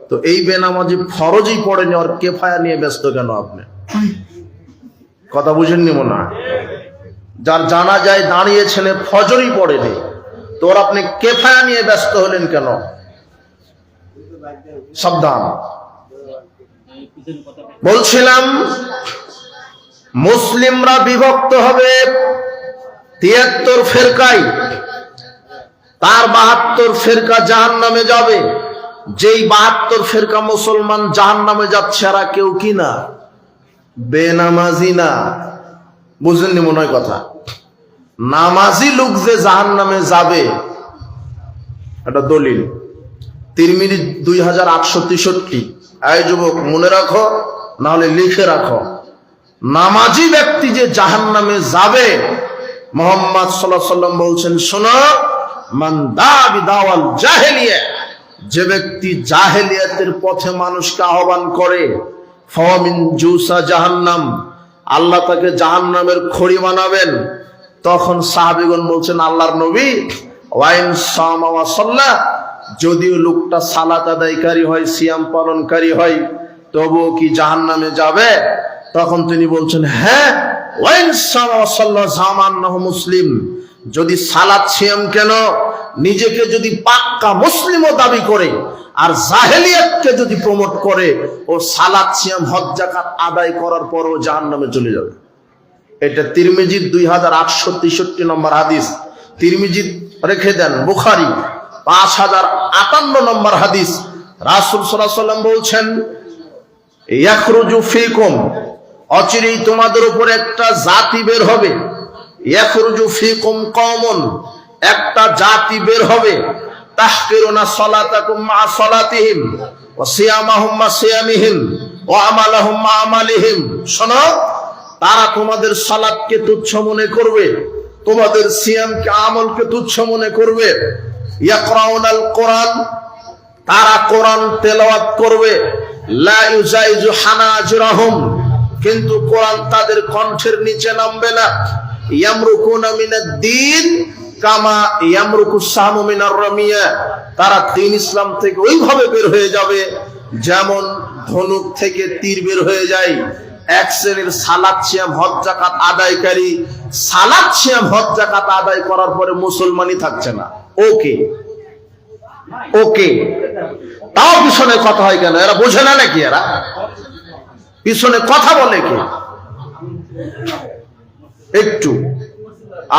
তো এই বেনামাজি ফরজই পড়েনি, আর কিফায়া নিয়ে ব্যস্ত কেন আপনি? কথা বুঝেননি মনে হয়? যার জানাজায় দাঁড়িয়েছেন ফজরই পড়েনি, তো আপনি কিফায়া নিয়ে ব্যস্ত হলেন কেন? সাবধান। বলছিলাম মুসলিমরা বিভক্ত হবে 73 ফেরকায়, তার 72 ফেরকা জাহান্নামে যাবে। যেই 72 ফেরকা মুসলমান জাহান্নামে যাচ্ছে, এরা কেউ কি না? বেনামাজি না। বুঝলেননি মনে হয় কথা? নামাজি লোক যে জাহান্নামে যাবে এটা দলিল তিরমিজি 2863। এই যুবক মনে রাখো, না হলে লিখে রাখো, নামাজি ব্যক্তি যে জাহান্নামে যাবে, মুহাম্মদ সাল্লাল্লাহু আলাইহি ওয়াসাল্লাম বলছেন, শোনো, মান দা বিদাওয়াল জাহেলিয়া, যে ব্যক্তি জাহেলিয়াতের পথে মানুষকে আহ্বান করে, ফামিন জুসা জাহান্নাম, আল্লাহ তাকে জাহান্নামের খড়ি বানাবেন। তখন সাহাবীগণ বলছেন, আল্লাহর নবী, ওয়াইন সামা ওয়া সাল্লা, যদিও লোকটা সালাত আদায়কারী হয়, সিয়াম পালনকারী হয়, তবুও কি জাহান্নামে যাবে? তখন তিনি বলছেন, হ্যাঁ, ওয়াইন সামা ওয়া সাল্লা জামান্নাহু মুসলিম, যদি সালাত সিয়াম কেন, নিজেকে যদি পাক্কা মুসলিমও দাবি করে আর জাহেলিয়াতকে যদি প্রমোট করে, ও সালাত সিয়াম হজ যাকাত আদায় করার পরও জাহান্নামে চলে যাবে। এটা তিরমিজি 2863 নম্বর হাদিস। তিরমিজি রেখে দেন, বুখারী 5058 নম্বর হাদিস। রাসূল সাল্লাল্লাহু আলাইহি ওয়াসাল্লাম বলছেন, ইয়াখরুজু ফীকুম, অচিরেই তোমাদের উপর একটা জাতি বের হবে। ইয়াখরুজু ফীকুম কওমুন, একটা জাতি বের হবে, তাহকিরুনা সালাতাকুম মা সালাতিহিম ওয়া সিয়ামাহুম মা সিয়ামিহিম ওয়া আমালাহুম মা আমালিহিম। শোনো, তারা তোমাদের সালাতকে তুচ্ছ মনে করবে, তোমাদের সিয়ামকে, আমলকে তুচ্ছ মনে করবে। ইয়াকরাউনাল কোরআন, তারা কোরআন তেলাওয়াত করবে, লা ইউজাইজু হানাজিরাহুম, কিন্তু কোরআন তাদের কণ্ঠের নিচে নামবে না। ইয়ামরুকুনা মিনাদ-দ্বীন কামা ইয়ামরুকুস সাহমু মিনার রামিয়া, তারা দ্বীন ইসলাম থেকে ওইভাবে বের হয়ে যাবে যেমন ধনুক থেকে তীর বের হয়ে যায়। এক শ্রেণীর সালাত সিয়াম হজ যাকাত আদায়কারী, সালাত সিয়াম হজ যাকাত আদায় করার পরে মুসলমানই থাকছে না। ওকে ওকে, তাও পিছনে কথা হয় কেন? এরা বোঝে না নাকি? এরা পিছনে কথা বলে কি? একটু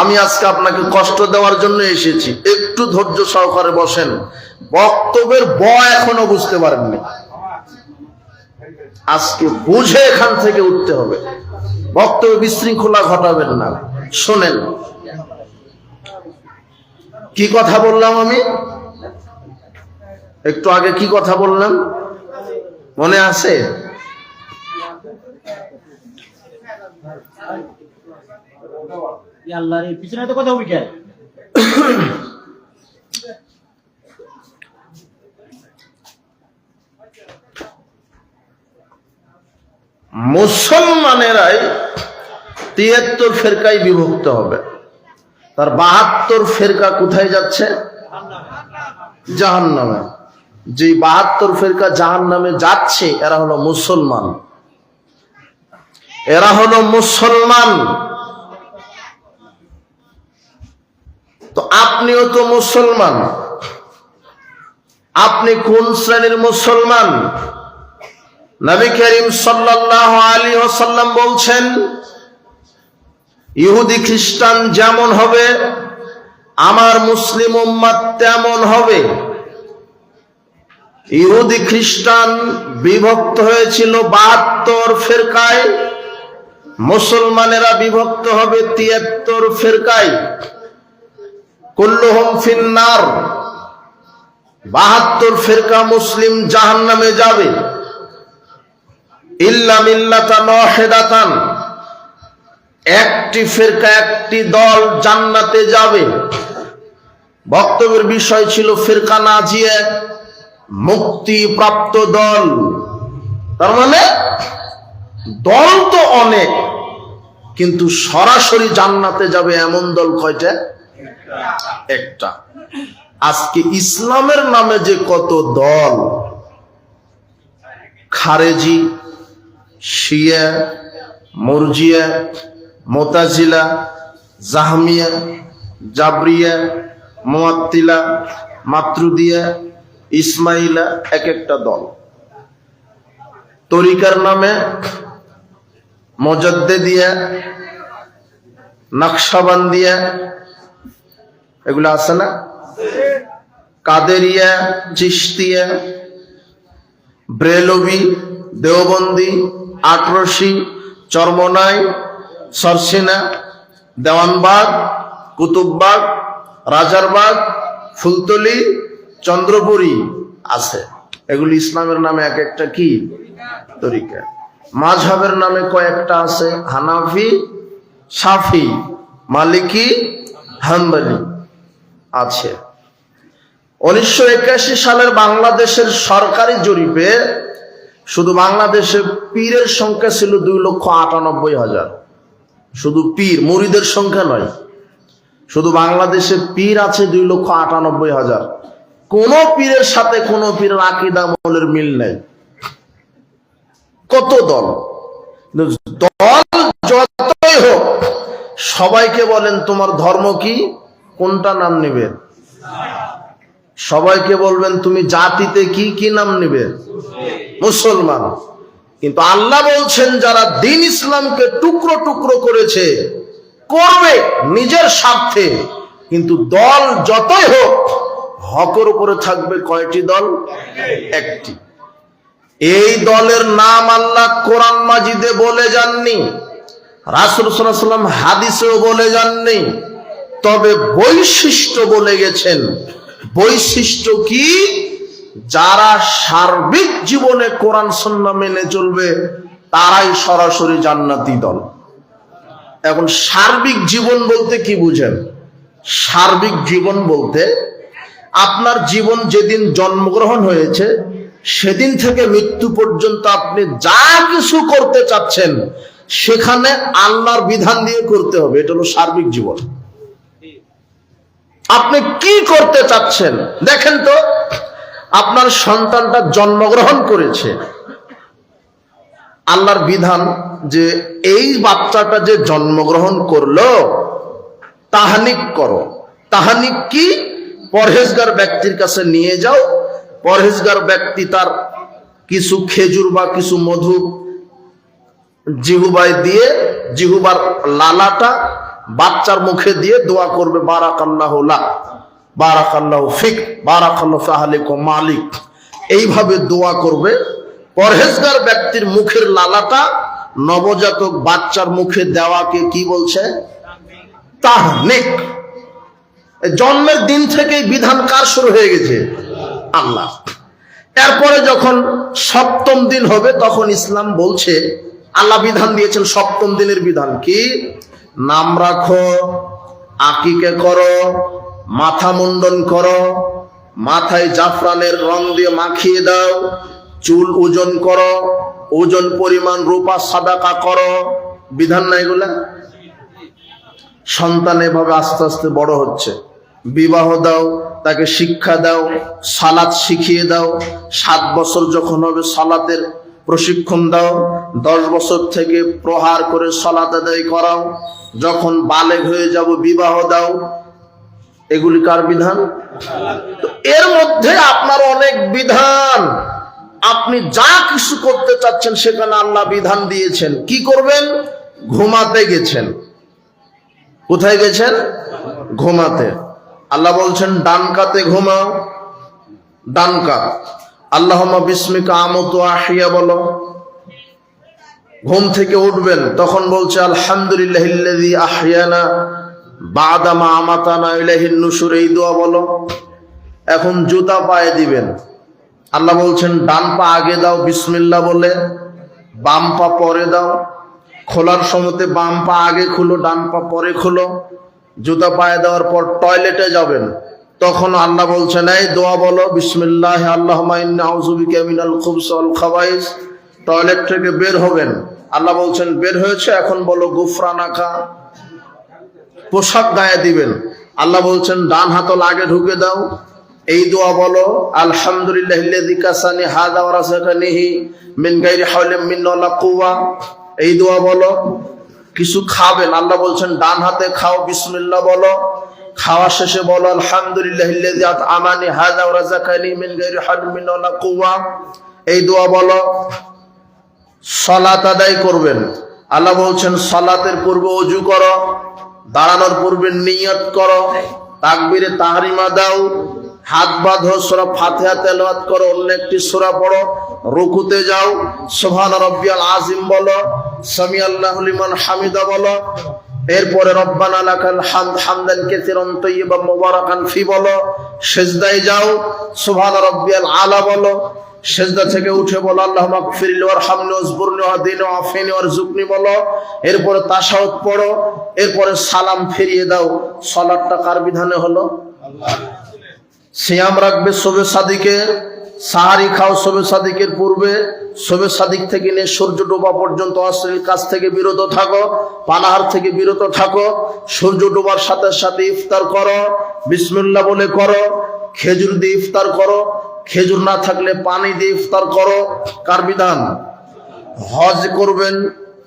আমি আজকে আপনাকে কষ্ট দেওয়ার জন্য এসেছি, একটু একটু ধৈর্য সহকারে বসেন, বক্তব্যের ব এখনো বুঝতে পারেননি, আজকে বুঝে এখান থেকে উঠতে হবে। বক্তব্য বিশৃঙ্খলা ঘটাবেন না। শোনেন কি কথা বললাম আমি একটু আগে, কি কথা বললাম মনে আছে? আল্লাহর পিছনে তো কথা বলি। মুসলমানেরাই ৭৩ ফেরকায় বিভক্ত হবে, তার ৭২ ফেরকা কোথায় যাচ্ছে? জাহান্নামে। যে ৭২ ফেরকা জাহান্নামে যাচ্ছে এরা হলো মুসলমান, এরা হলো মুসলমান। তো আপনিও তো মুসলমান, আপনি কোন শ্রেণীর মুসলমান? নবী করিম সাল্লাল্লাহু আলাইহি ওয়াসাল্লাম বলছেন, ইহুদি খ্রিস্টান যেমন হবে আমার মুসলিম উম্মাত তেমন হবে। ইহুদি খ্রিস্টান বিভক্ত হয়েছিল ৭২ ফেরকায়, মুসলমানেরা বিভক্ত হবে ৭৩ ফেরকায়। কুল্লুহুম ফিন্নার, ৭২ ফেরকা মুসলিম জাহান্নামে যাবে। ইল্লা মিল্লাতান ওয়াহিদাতান, একটি ফেরকা একটি দল জান্নাতে যাবে। বক্তব্যের বিষয় ছিল ফেরকা নাজিয়া, মুক্তি প্রাপ্ত দল। তার মানে দল তো অনেক, কিন্তু সরাসরি জান্নাতে যাবে এমন দল কয়টা? একটা। আজকে ইসলামের নামে যে কত দল, খারেজি, শিয়া, মুরজিয়া, মুতাজিলা, জাহমিয়া, জাবরিয়া, মুআত্তিলা, মাতরুদিয়া, ইসমাইলা, এক একটা দল। তরিকার নামে মুজাদ্দিদিয়া, নকশবন্দিয়া, এগুলো আছে না? কাদেরিয়া, চিশতিয়া, ব্রেলভি, দেওবন্দি, আটরশি, চরমনাই, সরসিনা, দেওয়ানবাগ, কুতুববাগ, রাজারবাগ, ফুলতলি, চন্দ্রপুরী আছে। এগুলি ইসলামের নামে এক একটা কি তরিকা। মাযহাবের নামে কয়েকটা আছে, হানাফি, শাফি, মালিকি, হাম্বলি আছে। ১৯৮১ সালের বাংলাদেশের সরকারি জরিপে শুধু বাংলাদেশে পীরের সংখ্যা ছিল 2,98,000। শুধু পীর, মুরিদের সংখ্যা নয়, শুধু বাংলাদেশে পীর আছে 2,98,000। কোন পীরের সাথে কোন পীরের আকীদা আমলের মিল নাই। কত দল, দল যতই হোক সবাইকে বলেন তোমার ধর্ম কি, কোনটা নাম নিবে? সবাইকে বলবেন তুমি জাতিতে কি, কি নাম নিবে? মুসলমান। কিন্তু আল্লাহ বলছেন যারা দ্বীন ইসলামকে টুকরো টুকরো করেছে, করবে নিজের স্বার্থে, কিন্তু দল যতই হোক হকের উপরে থাকবে কয়টি দল? একটি। এই দলের নাম আল্লাহ কোরআন মাজিদে বলে যাননি, রাসূল সাল্লাল্লাহু আলাইহি ওয়াসাল্লাম হাদিসেও বলে যাননি, তবে বৈশিষ্ট্য বলে গেছেন। বৈশিষ্ট্য কি? যারা সার্বিক জীবনে কোরআন সুন্নাহ মেনে চলবে তারাই সরাসরি জান্নাতি দল। এখন সার্বিক জীবন বলতে কি বুঝেন? সার্বিক জীবন বলতে আপনার জীবন যেদিন জন্মগ্রহণ হয়েছে সেদিন থেকে মৃত্যু পর্যন্ত আপনি যা কিছু করতে চাচ্ছেন সেখানে আল্লাহর বিধান দিয়ে করতে হবে। এটা হলো সার্বিক জীবন। আপনি কি করতে চাচ্ছেন দেখেন তো, আপনার সন্তানটা জন্মগ্রহণ করেছে, আল্লাহর বিধান যে এই বাচ্চাটা যে জন্মগ্রহণ করলো তাহনিক করো। তাহনিক কি? পরহেজগার ব্যক্তির কাছে নিয়ে যাও, পরহেজগার ব্যক্তি তার কিছু খেজুর বা কিছু মধু জিহুবায় দিয়ে, জিহুবার লালাটা বাচ্চার মুখে দিয়ে দোয়া করবে বারাকাল্লাহু লাক, বারাকাল্লাহু ফিক, বারাকাল্লাহু ফি আহলিকুম মালিক। এইভাবে দোয়া করবে। পরহেজগার ব্যক্তির মুখের লালাটা নবজাতক বাচ্চার মুখে দেওয়াকে কি বলছে? তাহনিক। জন্মের দিন থেকেই বিধান কার শুরু হয়ে গেছে? আল্লাহ। এরপরে যখন সপ্তম দিন হবে তখন ইসলাম বলছে, আল্লাহ বিধান দিয়েছেন সপ্তম দিনের বিধান কি? নাম রাখো, আকিকে করো, মাথা মুন্ডন করো, মাথায় জাফরানের রং দিয়ে মাখিয়ে দাও, চুল ওজন করো, ওজন পরিমাণ রূপা সাদাকা করো। বিধান না এগুলা? সন্তান এভাবে আস্তে আস্তে বড় হচ্ছে। বিবাহ দাও, তাকে শিক্ষা দাও, সালাত শিখিয়ে দাও। 7 বছর যখন হবে সালাতের প্রশিক্ষণ দাও। 10 বছর থেকে প্রহার করে সালাত আদায় করাও। যখন বালেগ হয়ে যাব বিবাহ দাও। এগুলি কার বিধান? তো এর মধ্যে আপনার অনেক বিধান। আপনি যা কিছু করতে চাচ্ছেন সেখানে আল্লাহ বিধান দিয়েছেন। কি করবেন? ঘুমাতে গেছেন। কোথায় গেছেন? ঘুমাতে। আল্লাহ বলছেন ডান কাতে ঘুমাও। ডান কাত। আল্লাহুম্মা বিসমিকা আমুতু আহিয়া বলো। ঘুম থেকে উঠবেন তখন বলছে আলহামদুলিল্লাহিল্লাযী আহইয়ানা বা'দা মা আমাতানা ইলাইহিন নুশুর, এই দোয়া বলো। এখন জুতা পায়ে দিবেন। আল্লাহ বলছেন ডান পা আগে দাও বিসমিল্লাহ বলে, বাম পা পরে দাও। খোলার সময়তে বাম পা আগে খুলো, ডান পা পরে খুলো। জুতা পায়ে দেওয়ার পর টয়লেটে যাবেন, তখন আল্লাহ বলছেন এই দোয়া বলো বিসমিল্লাহ আল্লাহুম্মা ইন্নী আউযু বিকা মিনাল খুবসি ওয়াল খাবাইস। টয়লেট থেকে বের হবেন, আল্লাহ বলছেন বের হয়েছে, এখন বলো গুফরানাকা। পোশাক গায়ে দিবেন, আল্লাহ বলছেন ডান হাতল আগে ঢুকে দাও। এই দোয়া বলো আলহামদুলিল্লাহিল্লাযী কাসানি হাযা ওয়া রাযাকানিহি মিন গায়রি হাওলিন মিন্নী ওয়ালা কুওয়া। এই দোয়া বলো। কিছু খাবেন, আল্লাহ বলছেন ডান হাতে খাও, বিসমিল্লাহ বলো। খাওয়া শেষে বলো আলহামদুলিল্লাহিল্লাযী আত'আমানি হাযা ওয়া রাযাকানি মিন গায়রি হাওলিন মিন্নী ওয়ালা কুওয়া। এই দোয়া বলো। সালাত আদায় করবেন, আল্লাহ বলছেন সালাতের পূর্বে ওযু করো, দাঁড়ানোর পূর্বে নিয়ত করো, তাকবীরে তাহরিমা দাও, হাত বাঁধো, সূরা ফাতিহা তেলাওয়াত করো, অন্য একটি সূরা পড়ো, রুকুতে যাও, সুবহান রাব্বিয়াল আযীম বলো, সামিআল্লাহু লিমান হামিদা বলো। এরপরে রব্বানা লাকাল হামদ হামদান কাসীরান তাইয়্যিবান মুবারাকান ফি বলো। সিজদায় যাও, সুবহান রাব্বিয়াল আলা বলো। সিজদা থেকে উঠে বলো আল্লাহুম্মা গফিরলি ওয়ারহামনি ওয়াজবুরনি ওয়াহদিনি ওয়াআফিনি ওয়ারযুকনি বলো। এরপরে তাশাহুদ পড়ো, এরপরে সালাম ফিরিয়ে দাও। সালাতটা কার বিধানে হলো? আল্লাহ। সিয়াম রাখবে শবে সাদিকে, সাহারি খাও শবে সাদিকের পূর্বে, শবে সাদিক থেকে নিয়ে সূর্য ডোবা পর্যন্ত অশ্লীল কাজ থেকে বিরত থাকো, পানাহার থেকে বিরত থাকো। সূর্য ডোবার সাথে সাথে ইফতার করো, বিসমিল্লাহ বলে করো। খেজুর দিয়ে ইফতার করো, খেজুর না থাকলে পানি দিয়ে ইফতার করো। কার বিধান? হজ করবেন,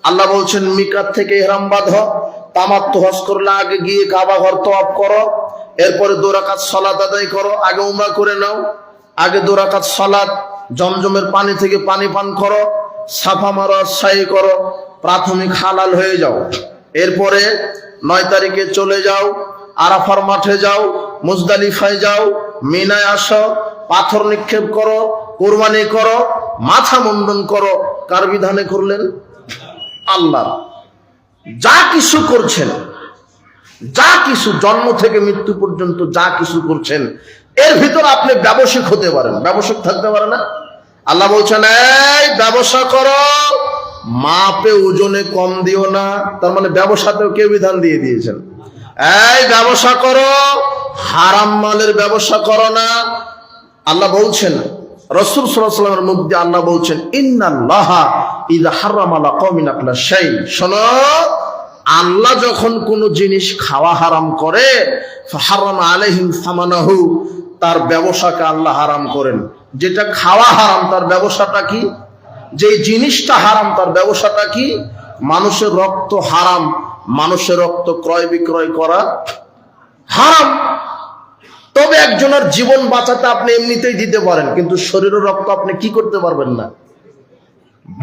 আল্লাহ বলছেন মিকাত থেকে ইহরাম বাঁধো। তামাত্তু হজ করলে আগে গিয়ে কাবা ঘর তওয়াফ করো, এরপরে 2 রাকাত সালাত আদায় করো। আগে উমরা করে নাও, আগে 2 রাকাত সালাত, জমজমের পানি থেকে পানি পান করো, সাফা মারো, সাই করো, প্রাথমিক হালাল হয়ে যাও। এরপরে 9 তারিখে চলে যাও, আরাফার মাঠে যাও, মুজদালিফায় যাও, মিনায় আসো, পাথর নিক্ষেপ করো, কুরবানি করো, মাথা মুন্ডন করো। কার বিধানে করলেন? আল্লাহ। যা কিছু করছেন, যা কিছু জন্ম থেকে মৃত্যু পর্যন্ত যা কিছু করছেন, এর ভিতর আপনি ব্যবসায়িক হতে পারেন, ব্যবসায়িক থাকতে পারে না? আল্লাহ বলছেন এই ব্যবসা করো, মাপে ওজনে কম দিও না। তার মানে ব্যবসাতেও কে বিধান দিয়ে দিয়েছেন, এই ব্যবসা করো, হারাম মালের ব্যবসা করো না। আল্লাহ বলছেন, রাসূল সাল্লাল্লাহু আলাইহি ওয়াসাল্লামের মুখ দিয়ে আল্লাহ বলছেন ইন্নাল্লাহা ইযা হারামা আলা কওমিন আকলা শাই। শোনো, আল্লাহ যখন কোন জিনিস খাওয়া হারাম করে, ফাহারামা আলাইহিম সামানাহু, তার ব্যবসাকে আল্লাহ হারাম করেন। যেটা খাওয়া হারাম তার ব্যবসাটা কি? যে জিনিসটা হারাম তার ব্যবসাটা কি? মানুষের রক্ত হারাম, মানুষের রক্ত ক্রয় বিক্রয় করা হারাম। তবে একজনের জীবন বাঁচাতে আপনি এমনিতেই দিতে পারেন, কিন্তু শরীরের রক্ত আপনি কি করতে পারবেন না?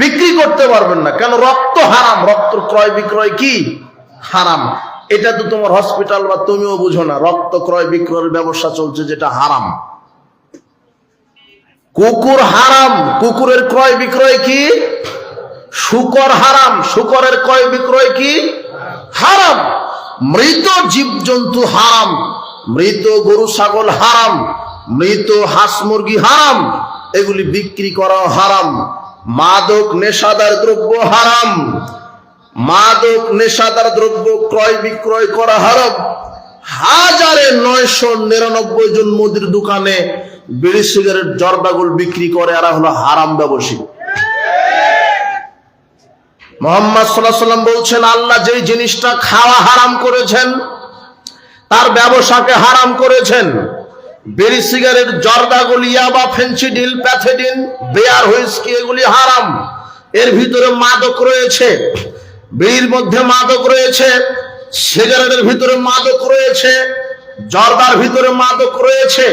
বিক্রি করতে পারবেন না। কেন? রক্ত হারাম, রক্ত ক্রয় বিক্রয় কি হারাম। এটা তো তোমার হসপিটাল বা তুমিও বুঝো না, রক্ত ক্রয় বিক্রয়ের ব্যবসা চলছে যেটা হারাম। কুকুর হারাম, কুকুরের ক্রয় বিক্রয় কি? শূকর হারাম, শূকরের ক্রয় বিক্রয় কি? হারাম। মৃত জীবজন্তু হারাম, মৃত গরু ছাগল হারাম, মৃত হাঁস মুরগি হারাম, এগুলি বিক্রি করা হারাম। মাদক নেশাদার দ্রব্য হারাম, মাদক নেশাদার দ্রব্য ক্রয় বিক্রয় করা হারাম। 1999 জন মুদির দোকানে বিড়ি সিগারেট জর্দাগুল বিক্রি করে, এরা হলো হারাম ব্যবসায়ী। মুহাম্মদ সাল্লাল্লাহু আলাইহি ওয়াসাল্লাম বলছেন, আল্লাহ যেই জিনিসটা খাওয়া হারাম করেছেন তার ব্যবসাকে হারাম করেছেন। বিড়ি সিগারেট জর্দাগুল, ইয়াবা, ফেন্সিডিল, প্যাথেডিন, বিয়ার, হুইস্কি এগুলি হারাম। এর ভিতরে মাদক রয়েছে, বিড়ির মধ্যে মাদক রয়েছে, সিগারেটের ভিতরে মাদক রয়েছে, জর্দার ভিতরে মাদক রয়েছে।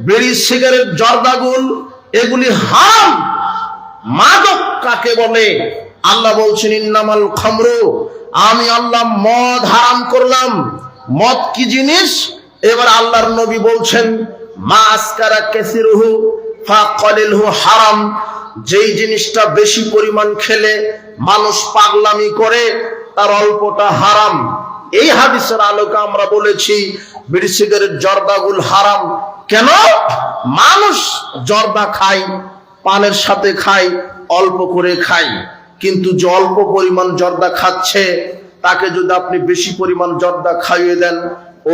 বিড়ি সিগারেট জর্দাগুল এগুলি হারাম। মাদক কাকে বলে? আল্লাহ বলছেন, ইন্নামাল খামরু, আমি আল্লাহ মদ হারাম করলাম। মদ কি জিনিস? এবার আল্লাহর নবী বলছেন, মা আসকারা কাসিরুহু ফাকালিলহু হারাম, যেই জিনিসটা বেশি পরিমাণ খেলে মানুষ পাগলামি করে তার অল্পটা হারাম। এই হাদিসের আলোকে আমরা বলেছি বিড়ি সিগারেট জর্দাগুল হারাম। কেন? মানুষ জর্দা খায়, পানের সাথে খায়, অল্প করে খায়, কিন্তু যে অল্প পরিমাণ জর্দা খাচ্ছে তাকে যদি আপনি বেশি পরিমাণ জর্দা খাইয়ে দেন,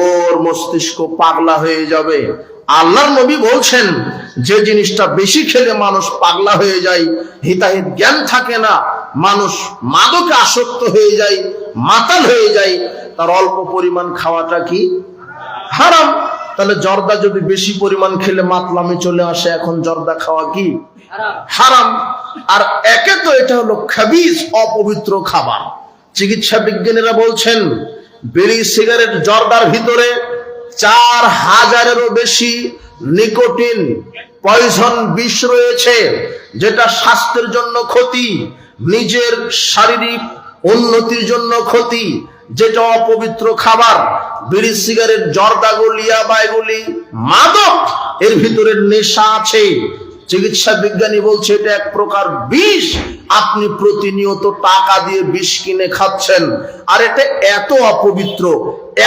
ওর মস্তিষ্ক পাগলা হয়ে যাবে। আল্লাহর নবী বলছেন, যে জিনিসটা বেশি খেলে মানুষ পাগলা হয়ে যায়, হিতাহিত জ্ঞান থাকে না, মানুষ মাদকে আসক্ত হয়ে যায়, মাতাল হয়ে যায়, তার অল্প পরিমাণ খাওয়াটা কি? হারাম। তাহলে জর্দা যদি বেশি পরিমাণ খেলে মাতলামি চলে আসে, এখন জর্দা খাওয়া কি? হারাম। আর একে তো এটা হলো খাবিস, অপবিত্র খাবার। চিকিৎসা বিজ্ঞানীরা বলছেন, বিড়ি সিগারেট জর্দার ভিতরে 4000-এরও বেশি নিকোটিন পয়জন বিষ রয়েছে, যেটা স্বাস্থ্যের জন্য ক্ষতি, নিজের শারীরিক উন্নতির জন্য ক্ষতি, যেটা অপবিত্র খাবার। বিড়ি সিগারেট জর্দাগুলি, ইয়াবা এগুলি মাদক, এর ভিতরে নেশা আছে। চিকিৎসা বিজ্ঞানী বলছে এটা এক প্রকার বিষ। আপনি প্রতিনিয়ত টাকা দিয়ে বিষ কিনে খাচ্ছেন, আর এটা এত অপবিত্র,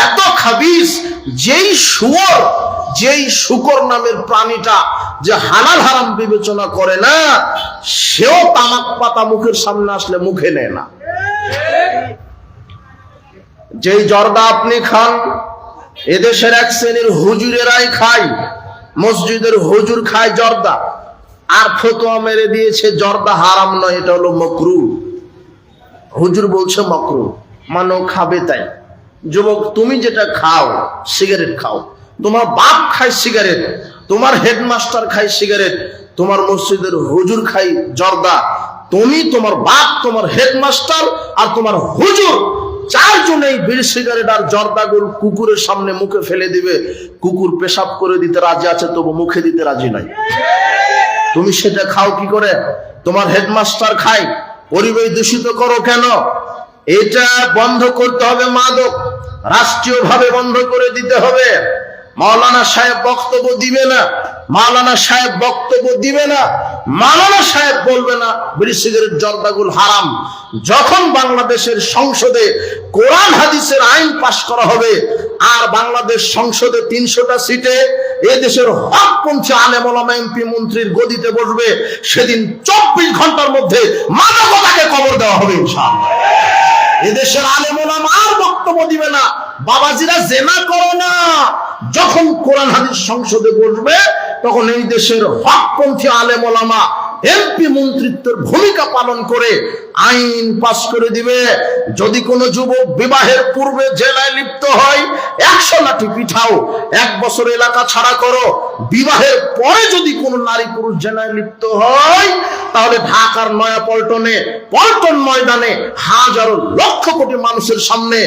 এত খাবিস, যেই শুকর নামের প্রাণীটা যে হালাল হারাম বিবেচনা করে না, সেও তামাক পাতা মুখের সামনে আসলে মুখে নেয় না। যেই জর্দা আপনি খান, এদেশের এক শ্রেণীর হুজুরেরাই খায়, মসজিদের হুজুর খায় জর্দা, আর ফতোয়া মেরে দিয়েছে জর্দা হারাম নয়, এটা হলো মাকরুহ। হুজুর বলছে মাকরুহ, মানে খাবে তাই। যুবক, তুমি যেটা খাও, সিগারেট খাও, তোমার বাপ খায় সিগারেট, তোমার হেডমাস্টার খায় সিগারেট, তোমার মসজিদের হুজুর খায় জর্দা, তুমি, তোমার বাপ, তোমার হেডমাস্টার আর তোমার হুজুর, 4 জনেই বিড়ি সিগারেট আর জর্দাগুল কুকুরের সামনে মুখে ফেলে দিবে। কুকুর পেশাব করে দিতে রাজি আছে, তবু মুখে দিতে রাজি নাই। তুমি সেটা খাও কি করে? তোমার হেডমাস্টার খায়, পরিবেশ দূষিত করো কেন? এটা বন্ধ করতে হবে। মাদক রাষ্ট্রীয়ভাবে বন্ধ করে দিতে হবে। মাওলানা সাহেব বক্তব্য দিবে না, মাওলানা সাহেব বক্তব্য দিবে না, মাওলানা সাহেব বলবে না বিড়ি সিগারেট জর্দাগুল হারাম। যখন বাংলাদেশের সংসদে কোরআন হাদিসের আইন পাশ করা হবে, আর বাংলাদেশ সংসদে 300টা সিটে এদেশের হকপন্থী আলেম ওলামা এমপি মন্ত্রীর গদিতে বসবে, সেদিন 24 ঘন্টার মধ্যে মাদকতাকে কবর দেওয়া হবে ইনশাআল্লাহ। এদেশের আলেম ওলামা আর বক্তব্য দিবে না, বাবাজিরা জেনা করো না। যখন কোরআন হাদিস সংসদে বসবে, তখন এই দেশের হকপন্থী আলেম ওলামা এমপি মন্ত্রিত্বের ভূমিকা পালন করে আইন পাস করে দিবে। যদি কোনো যুবক বিবাহের পূর্বে জেনায় লিপ্ত হয়, 100 লাঠি পিঠাও, 1 বছর এলাকা ছাড়া করো। বিবাহের পরে যদি কোনো নারী পুরুষ জেনায় লিপ্ত হয়, তাহলে ঢাকার নয়াপল্টনে, পল্টন ময়দানে হাজারো লক্ষ কোটি মানুষের সামনে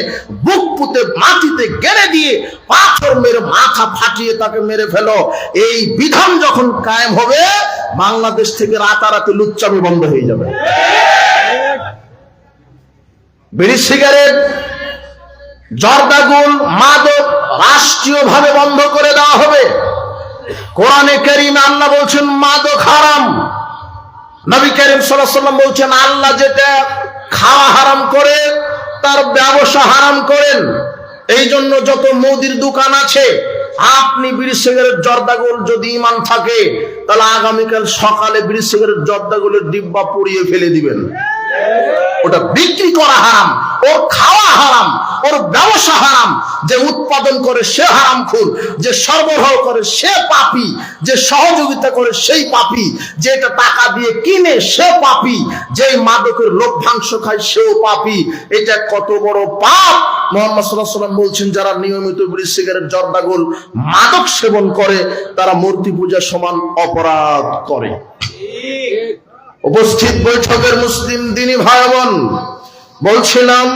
বুক পুঁতে মাটিতে গেড়ে দিয়ে পাথর মেরে মাথা ফাটিয়ে তাকে মেরে ফেলো। এই বিধান যখন কায়েম হবে, বাংলাদেশ থেকে রাতারাতি লুচ্চামি বন্ধ হয়ে যাবে। বিড়ি সিগারেট জর্দাগুল, মাদক রাষ্ট্রীয়ভাবে বন্ধ করে দেওয়া হবে। কোরআনে কারীমে আল্লাহ বলছেন মাদক হারাম। নবী করিম সাল্লাল্লাহু আলাইহি ওয়াসাল্লাম বলছেন আল্লাহ যেটা খাওয়া হারাম করে তার ব্যবসা হারাম করেন। এই জন্য যত মুদির দোকান আছে, আপনি বিড়ি সিগারেট জর্দাগুল যদি ঈমান থাকে তাহলে আগামীকাল সকালে বিড়ি সিগারেট জর্দাগুলের ডিব্বা পুড়িয়ে ফেলে দিবেন। ওটা বিক্রি করা হারাম, ওর খাওয়া হারাম, ওর ব্যবসা হারাম। যে উৎপাদন করে সে হারামখোর, যে সরবরাহ করে সে পাপী, যে সহযোগিতা করে সেই পাপী, যে এটা টাকা দিয়ে কিনে সে পাপী, যে মাদকের লভ্যাংশ খায় সেও পাপী। এটা কত বড় পাপ। মুহাম্মদ সাল্লাল্লাহু আলাইহি ওয়াসাল্লাম বলছেন যারা নিয়মিত বিড়ি সিগারেট জর্দাগুল মাদক সেবন করে তারা মূর্তি পূজার সমান অপরাধ করে। উপস্থিত বৈঠকের মুসলিম দিনী ভাই বোন, বলছিলাম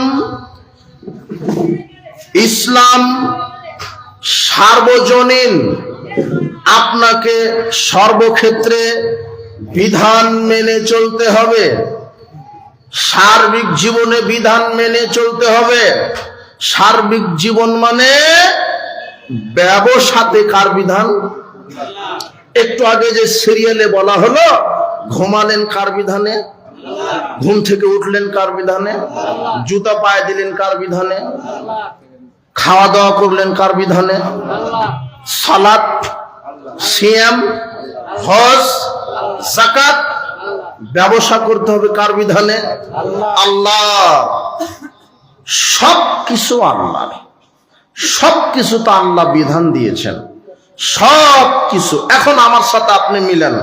ইসলাম সার্বজনীন। আপনাকে সর্বক্ষেত্রে বিধান মেনে চলতে হবে, সার্বিক জীবনে বিধান মেনে চলতে হবে। সার্বিক জীবন মানে ব্যবসাতে কার বিধান? একটু আগে যে সিরিয়ালে বলা হলো, ঘুমালেন কার বিধানে? ঘুম থেকে উঠলেন কার বিধানে? জুতা পায়ে দিলেন কার বিধানে? খাওয়া দাওয়া করলেন কার বিধানে? সালাত, সিয়াম, হজ, যাকাত, ব্যবসা করতে হবে কার বিধানে? আল্লাহ। সবকিছু আল্লাহ, সবকিছু তো আল্লাহ বিধান দিয়েছেন, সবকিছু। এখন আমার সাথে আপনি মিলেন,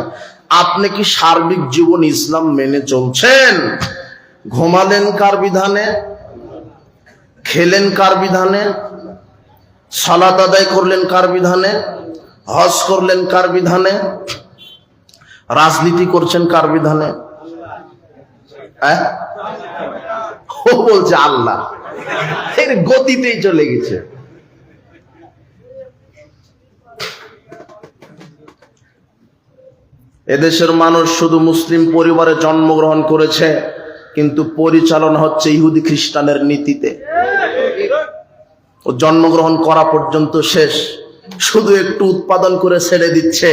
আপনি কি সার্বিক জীবন ইসলাম মেনে চলছেন? ঘুমালেন কার বিধানে? খেলেন কার বিধানে? সালাত আদায় করলেন কার বিধানে? হজ করলেন কার বিধানে? রাজনীতি করছেন কার বিধানে? ও বলছে আল্লাহ। এর গতিতেই চলে গেছে। এদেশের মানুষ শুধু মুসলিম পরিবারে জন্মগ্রহণ করেছে, কিন্তু পরিচালনা হচ্ছে ইহুদি খ্রিস্টানের নীতিতে। ও জন্মগ্রহণ করা পর্যন্ত শেষ, শুধু একটু উৎপাদন করে ছেড়ে দিচ্ছে।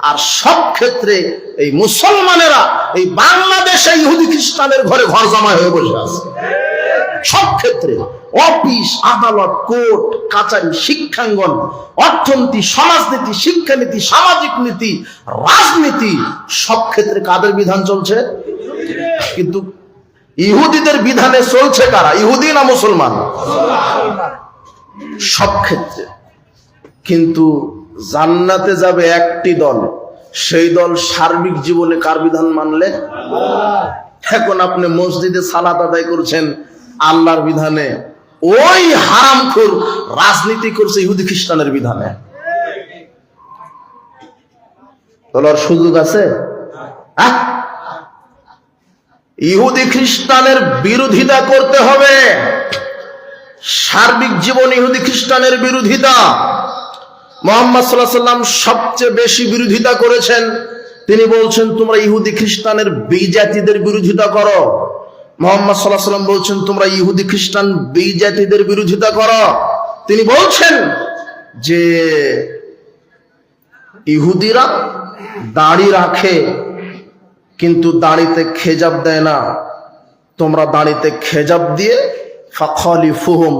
আর সব ক্ষেত্রে এই মুসলমানেরা এই বাংলাদেশে ইহুদি খ্রিস্টানের ঘরে ঘর জমা হয়ে বসে আছে। সব ক্ষেত্রে অফিস, আদালত, কোর্ট কাচারি, শিক্ষাঙ্গন, অর্থনীতি, সমাজনীতি, শিক্ষানীতি, সামাজিক নীতি, রাজনীতি, সব ক্ষেত্রে কাদের বিধান চলছে? কিন্তু ইহুদিদের বিধানে চলছে কারা? ইহুদি না মুসলমান? সব ক্ষেত্রে। কিন্তু জান্নাতে যাবে একটি দল, সেই দল সার্বিক জীবনে কার বিধান মানলে? এখন আপনি মসজিদে সালাত আদায় করছেন আল্লাহর বিধানে, ওই হারামখোর রাজনীতি করছে ইহুদি খ্রিস্টানের বিধানে। তোলার সুযোগ আছে? ইহুদি খ্রিস্টানের বিরোধিতা করতে হবে। সার্বিক জীবন ইহুদি খ্রিস্টানের বিরোধিতা। মুহাম্মদ সাল্লাল্লাহু আলাইহি ওয়াসাল্লাম সবচেয়ে বেশি বিরোধিতা করেছেন। তিনি বলছেন তোমরা ইহুদি খ্রিস্টানের বিজাতিদের বিরোধিতা করো। মুহাম্মদ সাল্লাল্লাহু আলাইহি ওয়াসাল্লাম বলছেন তোমরা ইহুদি খ্রিস্টান বিজাতিদের বিরোধিতা করো। তিনি বলছেন যে ইহুদিরা দাড়ি রাখে কিন্তু দাড়িতে খেজাব দেয় না, তোমরা দাড়িতে খেজাব দিয়ে ফাখালিফুহুম,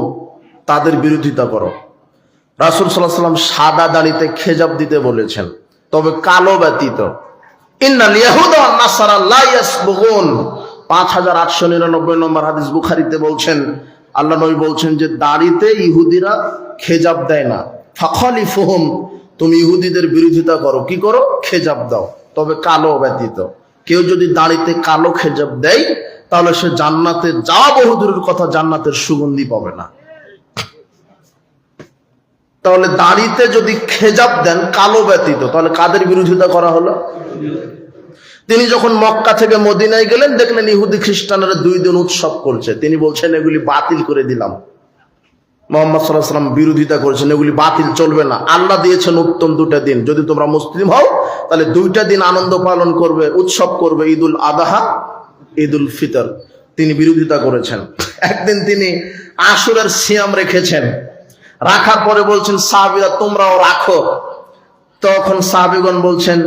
তাদের বিরোধিতা করো। রাসূল সাল্লাল্লাহু আলাইহি ওয়াসাল্লাম সাদা দাড়িতে খেজাব দিতে বলেছেন, তবে কালো ব্যতীত। ইন্নাল ইয়াহুদা ওয়ান নাসারা লা ইয়াসবুগুন, 5899 নম্বর হাদিস বুখারীতে বলছেন, আল্লাহ নবী বলছেন যে দাড়িতে ইহুদিরা খেজাব দেয় না। ফাখালিফুহুম, তুমি ইহুদিদের বিরোধিতা করো। কি করো? খেজাব দাও, তবে কালো ব্যতীত। কেউ যদি দাড়িতে কালো খেজাব দেয় তাহলে সে জান্নাতে যাওয়া বহুদূরের কথা, জান্নাতের সুগন্ধি পাবে না। তাহলে দাড়িতে যদি খেজাব দেন কালো ব্যতীত, তাহলে কাদের বিরোধিতা করা হলো? তিনি যখন মক্কা থেকে মদিনায় গেলেন, দেখলেন ইহুদি খ্রিস্টানরা 2 দিন উৎসব করছে। তিনি বলছেন এগুলি বাতিল করে দিলাম। মুহাম্মদ সাল্লাল্লাহু আলাইহি ওয়াসাল্লাম বিরোধিতা করেছেন, এগুলি বাতিল, চলবে না। আল্লাহ দিয়েছেন উত্তম 2টা দিন, যদি তোমরা মুসলিম হও তাহলে 2টা দিন আনন্দ পালন করবে, উৎসব করবে, ঈদুল আদহা, ঈদুল ফিতর। তিনি বিরোধিতা করেছেন। একদিন তিনি আশুরার সিয়াম রেখেছেন, রাখার পরে বলছেন সাহাবীরা তোমরাও রাখো। তখন সাহাবীগণ বলছেন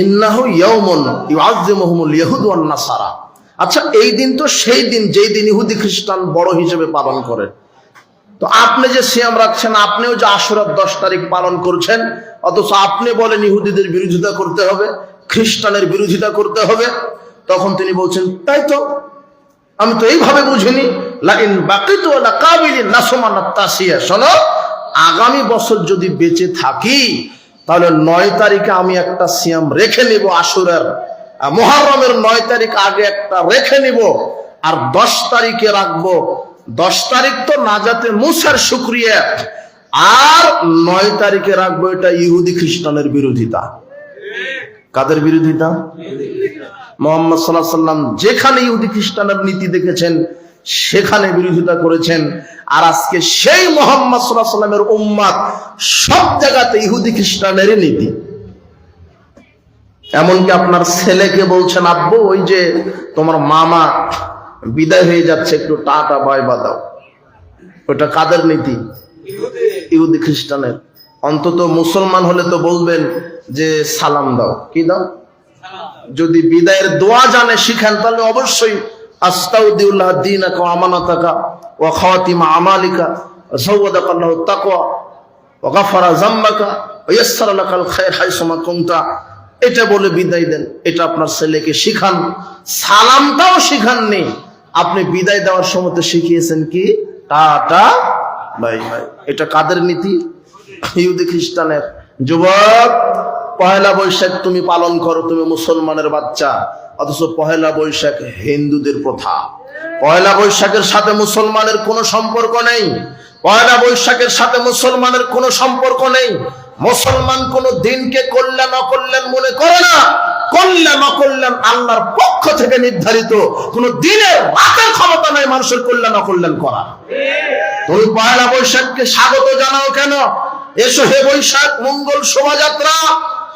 ইন্নাহু ইয়াউমুন ইউআযযিমুহুমুল ইয়াহুদ ওয়ান নাসারা। আচ্ছা, এই দিন তো সেই দিন যেই দিন ইহুদি খ্রিস্টান বড় হিসেবে পালন করে। তো আপনি যে সিয়াম রাখছেন, আপনিও যে আশুরার 10 তারিখ পালন করছেন, অথচ আপনি বলেন ইহুদিদের বিরোধিতা করতে হবে, খ্রিস্টানের বিরোধিতা করতে হবে। তখন তিনি বলছেন তাই তো, আমি তো এইভাবে বুঝিনি। লাইন বাকিতু আলা কাবিলিন নাসুমানা তাসিয়া। শোনো, আগামী বছর যদি বেঁচে থাকি তাহলে 9 তারিখে আমি একটা সিয়াম রেখে নিব, আশুরার মুহররমের 9 তারিখ আগে একটা রেখে নিব, আর 10 তারিখে রাখবো। 10 তারিখ তো নাজাতে মুসার শুকরিয়া, আর 9 তারিখে রাখবো এটা ইহুদি খ্রিস্টানের বিরোধিতা। কাদের বিরোধিতা? মুহাম্মদ সাল্লাল্লাহু আলাইহি ওয়াসাল্লাম যেখানে ইহুদি খ্রিস্টানের নীতি দেখেছেন সেখানে বিরোধিতা করেছেন। আর আজকে সেই মুহাম্মদ সাল্লাল্লাহু আলাইহি ওয়াসাল্লামের উম্মত সব জায়গাতে ইহুদি খ্রিস্টানের নীতি। এমনকি আপনার ছেলেকে বলছেন আব্বু ওই যে তোমার মামা বিদায় হয়ে যাচ্ছে, একটু টাটা বাই বা দাও। ওটা কাদের নীতি? ইহুদি খ্রিস্টানের। অন্তত মুসলমান হলে তো বলবেন যে সালাম দাও। কি দাও? যদি বিদায়ের দোয়া জানে শিখেন তাহলে অবশ্যই আস্তাউদিউল্লাহ দীনাকা ওয়া আমানাতাকা ওয়া খাওয়াতিমা আমালিকা ওয়া যাওয়াদাকাল্লাহু তাকওয়া ওয়া গাফারা যামবাকা ওয়া ইয়াসসারা লাকাল খায়র হাইসুমা কুনতা, এটা বলে বিদায় দেন। এটা আপনার ছেলেকে শিখান। সালামটাও শিখাননি, আপনি বিদায় দেওয়ার সময় তো শিখিয়েছেন কি টাটা বাই বাই। এটা কাদের নীতি? ইহুদি খ্রিস্টানের। যুবক, পহেলা বৈশাখ তুমি পালন করো, তুমি মুসলমানের বাচ্চা, অথচ পহেলা বৈশাখ হিন্দুদের প্রথা। পহেলা বৈশাখের সাথে মুসলমানের কোনো সম্পর্ক নেই। পহেলা বৈশাখের সাথে মুসলমানের কোনো সম্পর্ক নেই। মুসলমান কোন দিনকে কল্যাণ অকল্যাণ মনে করে না। কল্যাণ অকল্যাণ আল্লাহর পক্ষ থেকে নির্ধারিত। কোন দিনের রাতের ক্ষমতা নাই মানুষের কল্যাণ অকল্যাণ করা। তুমি পহেলা বৈশাখকে স্বাগত জানাও কেন? এসো হে বৈশাখ মঙ্গল শোভাযাত্রা,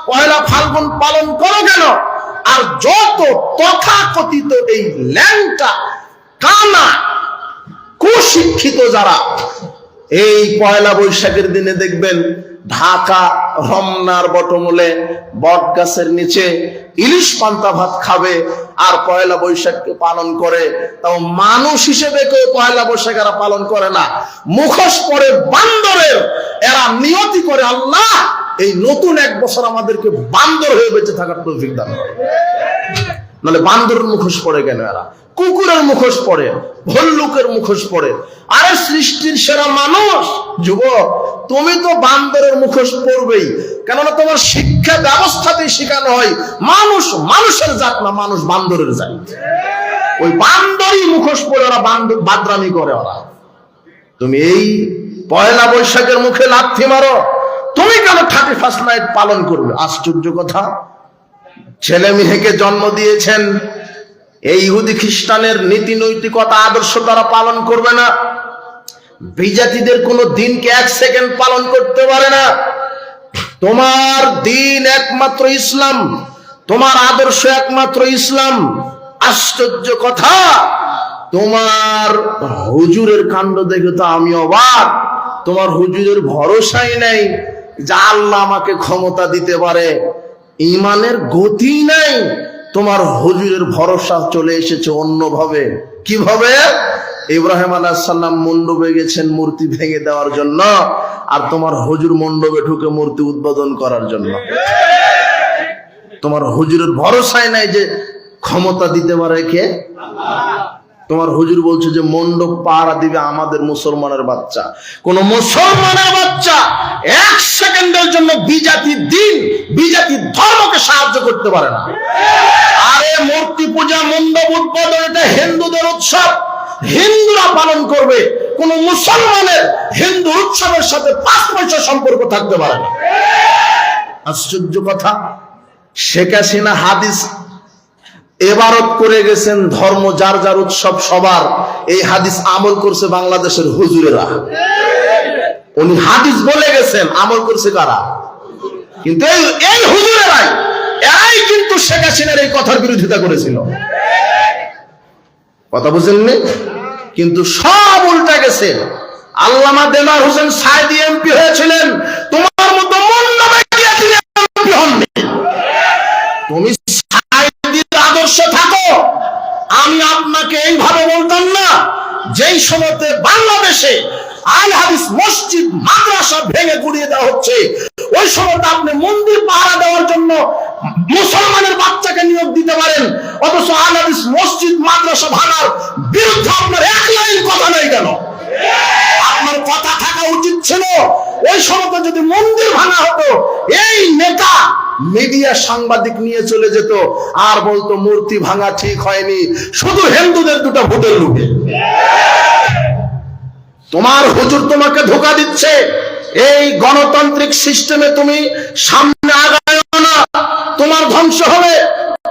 পহেলা ফাল্গুন পালন করো কেন? আর যত তথাকথিত এই ল্যাংটা কানা কুশিক্ষিত যারা এই পয়লা বৈশাখের দিনে দেখবেন ঢাকা রমনার বটমূলে বট গাছের নিচে ইলিশ পান্তা ভাত খাবে আর পয়লা বৈশাখকে পালন করে, তাও মানুষ হিসেবে কেউ পয়লা বৈশাখ এরা পালন করে না। মুখোশ পরে বান্দরের এরা নিয়তি করে আল্লাহ এই নতুন এক বছর আমাদেরকে বান্দর হয়ে বেঁচে থাকার তৌফিক দান করে। নাহলে বান্দরের মুখোশ পড়ে কেন? এরা কুকুরের মুখোশ পড়ে, ভল্লুকের মুখোশ পড়ে। আরে সৃষ্টির সেরা মানুষ, যুবক তুমি তো বান্দরের মুখোশ পড়বেই, কেননা তোমার শিক্ষা ব্যবস্থাতেই শেখানো হয় মানুষ মানুষের জাত না, মানুষ বান্দরের জাত। ওই বান্দরই মুখোশ পড়ে ওরা বাদরামি করে। ওরা তুমি এই পয়লা বৈশাখের মুখে লাথি মারো, তুমি কেন 31st নাইট পালন করবে? আশ্চর্য কথা। ছেলে মেয়েকে জন্ম দিয়েছেন, এই ইহুদি খ্রিস্টানের নীতি নৈতিকতা আদর্শ তারা পালন করবে না। বিজাতিদের কোনো দিনকে 1 সেকেন্ড পালন করতে পারে না। তোমার দিন একমাত্র ইসলাম, তোমার আদর্শ একমাত্র ইসলাম। আশ্চর্য কথা, তোমার হুজুরের কাণ্ড দেখে তো আমি অবাক। তোমার হুজুরের ভরসাই নাই যে আল্লাহ আমাকে ক্ষমতা দিতে পারে, ইমানের গতি নাই। তোমার হুজুরের ভরসা চলে এসেছে অন্যভাবে। কিভাবে? ইব্রাহিম আলাইহিস সালাম মণ্ডপে গেছেন মূর্তি ভেঙে দেওয়ার জন্য, আর তোমার হুজুর মণ্ডপে ঢুকে মূর্তি উদ্বোধন করার জন্য। তোমার হুজুরের ভরসাই নাই যে ক্ষমতা দিতে পারে কে? তোমার হুজুর বলছে যে মণ্ডপ পাহারা দিবে আমাদের মুসলমানের বাচ্চা। কোন মুসলমানের বাচ্চা 1 সেকেন্ডের জন্য বিজাতি দিন, বিজাতি ধর্মকে সাহায্য করতে পারে না। আরে মূর্তি পূজা, মণ্ডপ উদ্বোধন এটা হিন্দুদের উৎসব, হিন্দুরা পালন করবে। কোন মুসলমানের হিন্দু উৎসবের সাথে 5 পয়সা সম্পর্ক থাকতে পারে না। আশ্চর্য কথা। শেখ হাসিনা হাদিস এবারত করে গেছেন, ধর্ম যার যার উৎসব সবার। এই হাদিস আমল করছে বাংলাদেশের হুজুরেরা। উনি হাদিস বলে গেছেন, আমল করছে কারা? কিন্তু এই হুজুরেরাই, এরাই কিন্তু শেখ হাসিনার এই কথার বিরোধিতা করেছিল। কথা বুঝেননি? কিন্তু সব উল্টা গেছে। আল্লামা দেলোয়ার হোসেন সাঈদী এমপি হয়েছিলেন, তোমার মতো মুন্নাফিক দিয়ে তিনি এমপি হননি। তুমি সাঈদীর আদর্শে থাকো। আমি আপনাকে এইভাবে বলতাম না, যেই সময়তে বাংলাদেশে আল হাদিস মসজিদ মাদ্রাসা ভেঙে গুড়িয়ে দেওয়া হচ্ছে, ওই সময়তে আপনি মন্দির পাহারা দেওয়ার জন্য মুসলমানের বাচ্চাকে নিয়োগ দিতে পারেন, অথচ আল হাদিস মসজিদ মাদ্রাসা ভাঙার বিরুদ্ধে আপনার এক লাইন কথা নেই কেন? আপনার কথা থাকা উচিত ছিল। ওই সময়তে যদি মন্দির ভাঙা হতো, এই নেতা মিডিয়া সাংবাদিক নিয়ে চলে যেত আর বলতো মূর্তি ভাঙা ঠিক হয়নি, শুধু হিন্দুদের দুটো ভোটের লোভে। তোমার হুজুর তোমাকে ধোঁকা দিচ্ছে। এই গণতান্ত্রিক সিস্টেমে তুমি সামনে আগায় না, তোমার ধ্বংস হবে।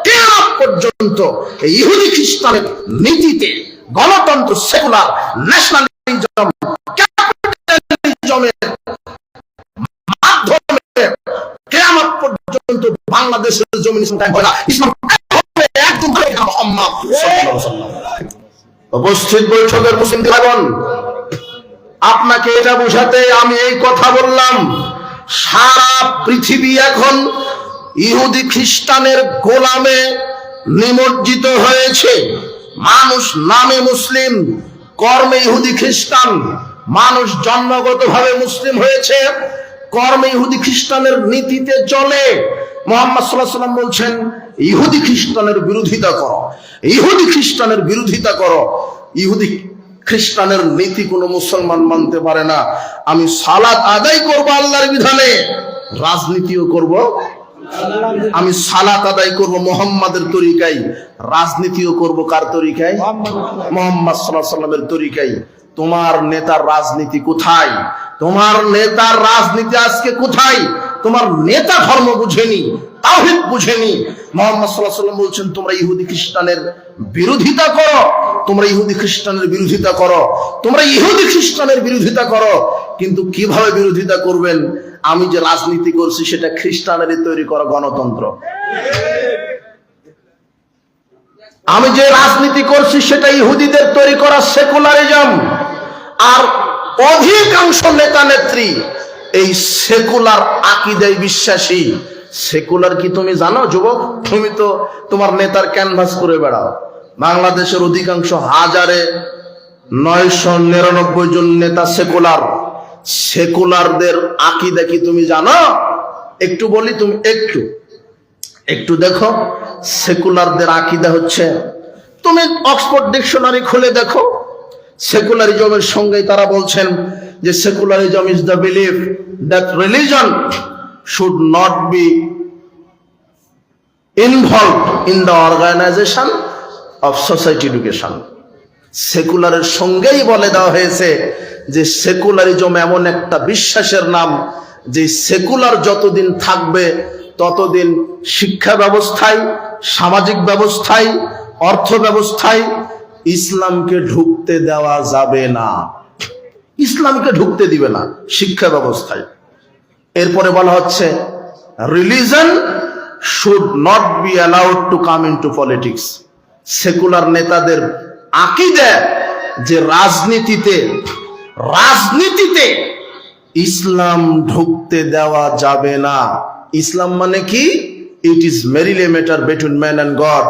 কিয়ামত পর্যন্ত এই ইহুদি খ্রিস্টানের নীতিতে গণতন্ত্র, সেকুলার, ন্যাশনালিজম, ক্যাপিটালিজমের মাধ্যমে কিয়ামত পর্যন্ত বাংলাদেশের জমিন ইসলাম হবে না। ইসলাম হবে একদম মুহাম্মদ সাল্লাল্লাহু আলাইহি ওয়াসাল্লাম। উপস্থিত বৈঠকের মুসলিম ভাইগণ, আপনাকে এটা বোঝাতে আমি এই কথা বললাম। সারা পৃথিবী এখন ইহুদি খ্রিস্টানের গোলামে নিমজ্জিত হয়েছে। মানুষ নামে মুসলিম, কর্মে ইহুদি খ্রিস্টান। মানুষ জন্মগতভাবে মুসলিম হয়েছে, কর্মে ইহুদি খ্রিস্টানের নীতিতে চলে। মুহাম্মদ সাল্লাল্লাহু আলাইহি ওয়াসাল্লাম বলছেন, ইহুদি খ্রিস্টানের বিরোধিতা করো, ইহুদি খ্রিস্টানের বিরোধিতা করো। ইহুদি খ্রিস্টানের নীতি কোনো মুসলমান মানতে পারে না। আমি সালাত আদায় করব আল্লাহর বিধানে, রাজনীতিও করব। আমি সালাত আদায় করব মুহাম্মাদের তরিকায়, রাজনীতিও করব কার তরিকায়? মুহাম্মদ সাল্লাল্লাহু আলাইহি ওয়াসাল্লামের তরিকায়। তোমার নেতার রাজনীতি কোথায়? তোমার নেতার রাজনীতি আজকে কোথায়? তোমার নেতা ধর্ম বুঝেনি, তাওহীদ বুঝেনি। মুহাম্মদ সাল্লাল্লাহু আলাইহি ওয়াসাল্লাম বলছেন, তোমরা ইহুদি খ্রিস্টানের বিরোধিতা করো, তোমরা ইহুদি খ্রিস্টানের বিরোধিতা করো, তোমরা ইহুদি খ্রিস্টানের বিরোধিতা করো। কিন্তু কিভাবে বিরোধিতা করবেন? আমি যে রাজনীতি করছি সেটা খ্রিস্টানেরই তৈরি করা গণতন্ত্র। আমি যে রাজনীতি করছি সেটা ইহুদিদের তৈরি করা সেকুলারিজম। আর অধিকাংশ নেতা নেত্রী এই সেকুলার আকীদায় বিশ্বাসী। সেকুলার কি তুমি জানো যুবক? তুমি তো তোমার নেতার ক্যানভাস করে বেড়াও। বাংলাদেশের অধিকাংশ 1999 জন নেতা সেকুলার। সেকুলারদের আকীদা কি তুমি জানো? একটু বলি, তুমি একটু দেখো। সেকুলারদের আকীদা হচ্ছে, তুমি অক্সফোর্ড ডিকশনারি খুলে দেখো। সেকুলারিজমের সঙ্গে তারা বলছেন যে secularism is the belief that religion should not be involved in the organisation of society education. সেকুলারের সঙ্গেই বলে দেওয়া হয়েছে যে সেকুলারিজম এমন একটা বিশ্বাসের নাম, যে সেকুলার যতদিন থাকবে ততদিন শিক্ষা ব্যবস্থায়, সামাজিক ব্যবস্থায়, অর্থ ব্যবস্থায় ইসলামকে ঢুকতে দেওয়া যাবে না। ইসলামকে ঢুকতে দিবে না শিক্ষা ব্যবস্থায়। এরপরে বলা হচ্ছে religion should not be allowed to come into politics. Secular নেতাদের আকীদা যে রাজনীতিতে ইসলাম ঢুকতে দেওয়া যাবে না। ইসলাম মানে কি? It is merely matter between man and God.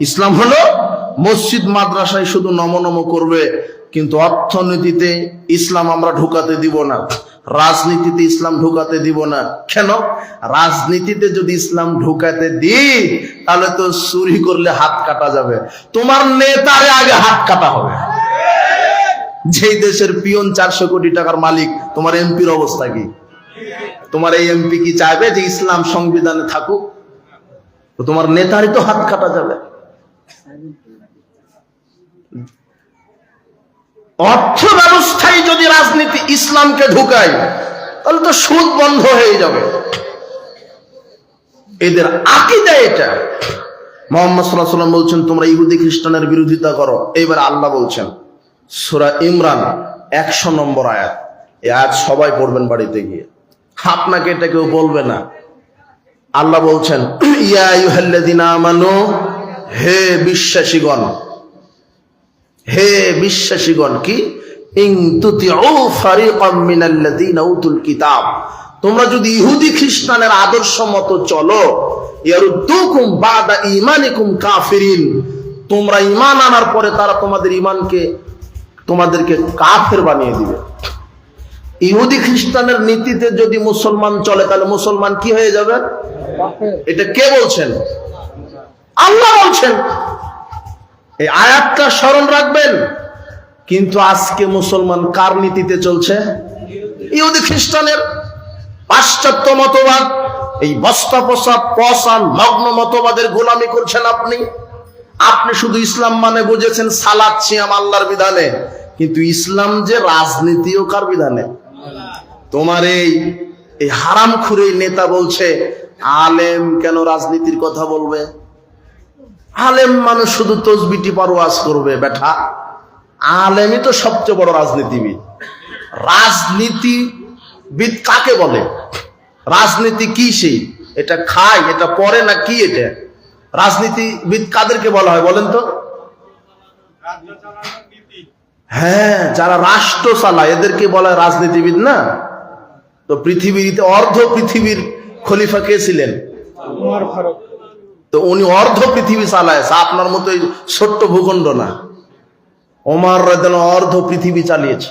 ইসলাম হলো মসজিদ মাদ্রাসায় শুধু নম করবে, কিন্তু অর্থনীতিতে ইসলাম আমরা ঢুকাতে দিব না, রাজনীতিতে ইসলাম ঢুকাতে দিব না। কেন? রাজনীতিতে যদি ইসলাম ঢুকাতে দিই তাহলে তো চুরি করলে হাত কাটা যাবে। তোমার নেতারে আগে হাত কাটা হবে। যেই দেশের পিয়ন 400 কোটি টাকার মালিক, তোমার এমপির অবস্থা কি? তোমার এই এমপি কি চাইবে যে ইসলাম সংবিধানে থাকুক? তো তোমার নেতারই তো হাত কাটা যাবে। অর্থ ব্যবস্থায় যদি রাজনীতি ইসলামকে ঢুকায় তাহলে তো সুদ বন্ধ হয়ে যাবে। এদের আকীদা এটা। মুহাম্মদ সাল্লাল্লাহু আলাইহি ওয়াসাল্লাম বলছেন, তোমরা ইহুদি খ্রিস্টানের বিরোধিতা করো। এবার আল্লাহ বলছেন সূরা ইমরান 100 নম্বর আয়াত। এই আয়াত সবাই পড়বেন বাড়িতে গিয়ে, আপনাকে এটা কেউ বলবে না। আল্লাহ বলছেন, ইয়া আইয়ুহাল্লাযীনা আমানু, হে বিশ্বাসীগণ, হে বিশ্বাসীগণ, কি ইন তুতিউ ফারিকাম মিনাল্লাযীনা উতুল কিতাব, তোমরা যদি ইহুদি খ্রিস্টানের আদর্শ মতো চলো, ইয়ারুদ্দুকুম বাদা ঈমানিকুম কাফিরিন, তোমরা ঈমান আনার পরে তারা তোমাদেরকে কাফের বানিয়ে দিবে। ইহুদি খ্রিস্টানের নীতিতে যদি মুসলমান চলে তাহলে মুসলমান কি হয়ে যাবে? এটা কে বলছেন? আল্লাহ বলছেন। এই আয়াতটা স্মরণ রাখবেন। কিন্তু আজকে মুসলমান কার নীতিতে চলছে? ইহুদি খ্রিস্টানের। পাশ্চাত্য মতবাদ, এই বস্তা পচা নগ্ন মতবাদের গোলামি করছেন আপনি। আপনি শুধু ইসলাম মানে বুঝেছেন সালাত সিয়াম আল্লাহর বিধানে, কিন্তু ইসলাম যে রাজনীতিও কার বিধানে? তোমার এই হারামখুরে নেতা বলছে আলেম কেন রাজনীতির কথা বলবে? আলেম মানুষ শুধু তসবিটি পারওয়াজ করবে। বেটা, আলেমই তো সবচেয়ে বড় রাজনীতিবিদ। রাজনীতিবিদ কাকে বলে? রাজনীতি কি? সেই এটা খায়, এটা পরে না কি? এটা রাজনীতিবিদ কাদেরকে বলা হয় বলেন তো? হ্যাঁ, যারা রাষ্ট্র চালায় এদেরকে বলা হয় রাজনীতিবিদ না? তো অর্ধ পৃথিবীর খলিফা কে ছিলেন? উমর ফারুক। তো উনি অর্ধ পৃথিবী চালায়, আপনার মতো ছোট্ট ভূখণ্ড না। ওমর রাদিয়াল্লাহু আনহু অর্ধ পৃথিবী চালিয়েছে,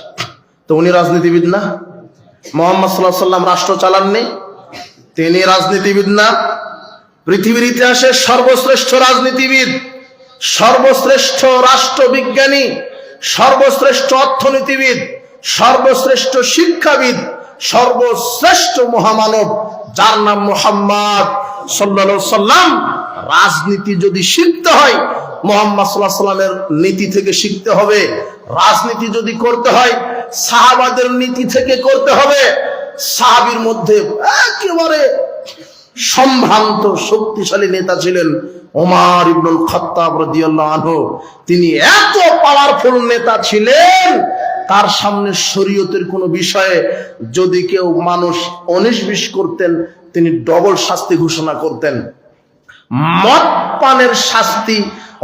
তো উনি রাজনীতিবিদ না? মুহাম্মদ সাল্লাল্লাহু আলাইহি ওয়াসাল্লাম রাষ্ট্র চালাননি, তিনি রাজনীতিবিদ না? পৃথিবীর ইতিহাসে সর্বশ্রেষ্ঠ রাজনীতিবিদ, সর্বশ্রেষ্ঠ রাষ্ট্রবিজ্ঞানী, সর্বশ্রেষ্ঠ অর্থনীতিবিদ, সর্বশ্রেষ্ঠ শিক্ষাবিদ, সর্বশ্রেষ্ঠ মহামানব, যার নাম মুহাম্মদ সাল্লাল্লাহু আলাইহি ওয়াসাল্লাম। রাজনীতি যদি শিখতে হয় মুহাম্মদ সাল্লাল্লাহু আলাইহি ওয়াসাল্লামের নীতি থেকে শিখতে হবে। রাজনীতি যদি করতে হয় সাহাবাদের নীতি থেকে করতে হবে। সাহাবীর মধ্যে একেবারে সম্ভ্রান্ত শক্তিশালী নেতা ছিলেন ওমর ইবনুল খাত্তাব রাদিয়াল্লাহু আনহু। তিনি এত পাওয়ারফুল নেতা ছিলেন, তার সামনে শরীয়তের কোনো বিষয়ে যদি কেউ মানুষ 19-20 করতেন, তিনি ডবল শাস্তি ঘোষণা করতেন। মদ পানের শাস্তি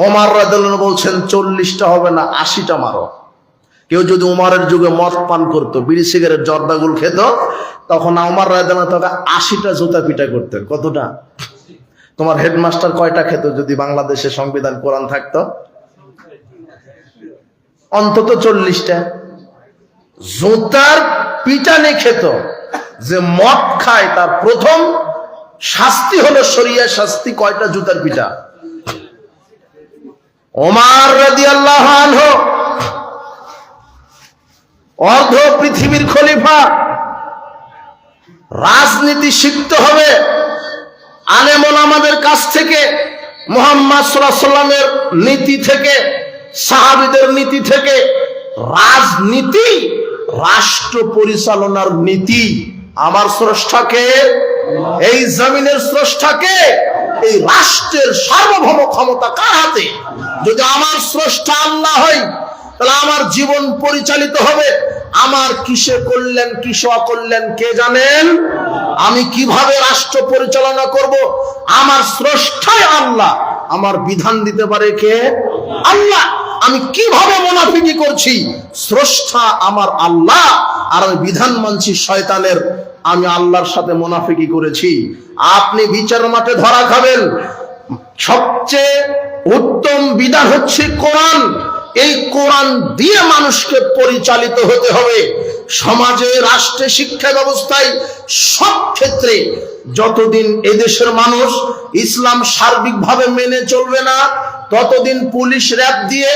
ওমর রাদিয়াল্লাহু আনহু বলছেন 40টা হবে না, 80টা মারো। কেউ যদি ওমরের যুগে মদ পান করতো, বিড়ি সিগারেট জর্দাগুল খেত, তখন ওমর রাদিয়াল্লাহু আনহু তাকে 80টা জুতা পিটা করতেন। কতটা? তোমার হেডমাস্টার কয়টা খেত যদি বাংলাদেশে সংবিধান কোরআন থাকতো? অন্তত 40টা জুতার পিটানি খেত। যে মদ খায় তার প্রথম শাস্তি হলো শরিয়া শাস্তি। কয়টা? জুতার পিটা। ওমর রাদিয়াল্লাহু আনহু অর্ধ পৃথিবীর খলিফা। রাজনীতি শিখতে হবে আলেম ওলামাদের কাছ থেকে, মুহাম্মদ সাল্লাল্লাহু আলাইহি ওয়াসাল্লামের নীতি থেকে, সাহাবীদের নীতি থেকে। রাজনীতি রাষ্ট্র পরিচালনার নীতি। আমার স্রষ্টাকে, এই জমিনের স্রষ্টাকে, এই রাষ্ট্রের সার্বভৌম ক্ষমতা কার হাতে? যদি আমার স্রষ্টা আল্লাহ হয় তাহলে আমার জীবন পরিচালিত হবে। আমার কিসে করলেন কিসে অকল্যাণ কে জানেন? আমি কিভাবে রাষ্ট্র পরিচালনা করব আমার স্রষ্টাই আল্লাহ। আমার বিধান দিতে পারে কে? আল্লাহ। আমি কিভাবে মুনাফিকি করছি স্রষ্টা আমার আল্লাহ, আর আমি বিধান মানছি শয়তানের। আমি আল্লাহর সাথে মুনাফিকি করেছি। আপনি বিচার মাঠে ধরা খাবেন। সবচেয়ে উত্তম বিধান হচ্ছে কোরআন। এই কোরআন দিয়ে মানুষকে পরিচালিত হতে হবে। সমাজে, রাষ্ট্রে, শিক্ষা ব্যবস্থায়, সব ক্ষেত্রে যতদিন এদেশের মানুষ ইসলাম সার্বিকভাবে মেনে চলবে না, ততদিন পুলিশ র‍্যাব দিয়ে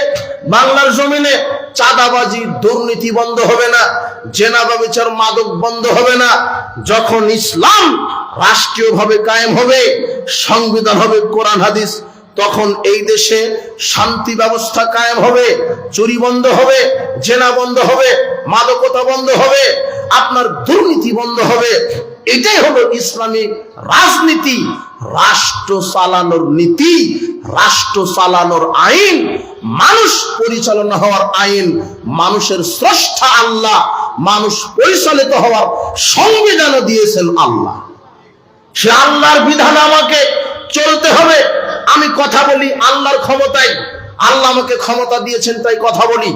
বাংলার জমিনে চাঁদাবাজি দুর্নীতি বন্ধ হবে না, জেনা ব্যভিচার মাদক বন্ধ হবে না। যখন ইসলাম রাষ্ট্রীয়ভাবে কায়েম হবে, সংবিধান হবে কোরআন হাদিস, তখন এই দেশে শান্তি ব্যবস্থা কায়েম হবে, চুরি বন্ধ হবে, জেনা বন্ধ হবে, মাদকতা বন্ধ হবে, আপনার দুর্নীতি বন্ধ হবে। এটাই হলো ইসলামী রাজনীতি। রাষ্ট্র চালানোর নীতি, রাষ্ট্র চালানোর আইন, মানুষ পরিচালনা হওয়ার আইন। মানুষের স্রষ্টা আল্লাহ, মানুষ পরিচালিত হওয়ার সংবিধানও দিয়েছেন আল্লাহ। সে আল্লাহর বিধান আমাকে চলতে হবে। আমি কথা বলি আল্লাহর ক্ষমতায়, আল্লাহ আমাকে ক্ষমতা দিয়েছেন তাই কথা বলি।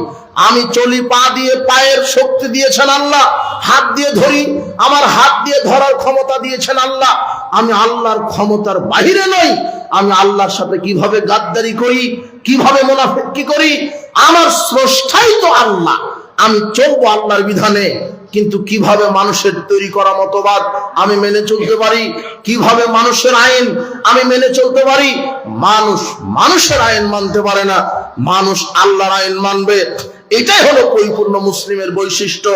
আমি চলি পা দিয়ে, পায়ের শক্তি দিয়েছেন আল্লাহ। হাত দিয়ে ধরি, আমার হাত দিয়ে ধরার ক্ষমতা দিয়েছেন আল্লাহ। আমি আল্লাহর ক্ষমতার বাহিরে নই। আমি আল্লাহর সাথে কিভাবে গাদ্দারি করি, কিভাবে মুনাফিকি করি, আমার স্রষ্টাই তো আল্লাহ। আমি চলবো আল্লাহর বিধানে, কিন্তু কিভাবে মানুষের তৈরি করা মতবাদ আমি মেনে চলতে পারি, কিভাবে মানুষের আইন আমি মেনে চলতে পারি। মানুষ মানুষের আইন মানতে পারে না, মানুষ আল্লাহর আইন মানবে। এটাই হলো পরিপূর্ণ মুসলিমের বৈশিষ্ট্য।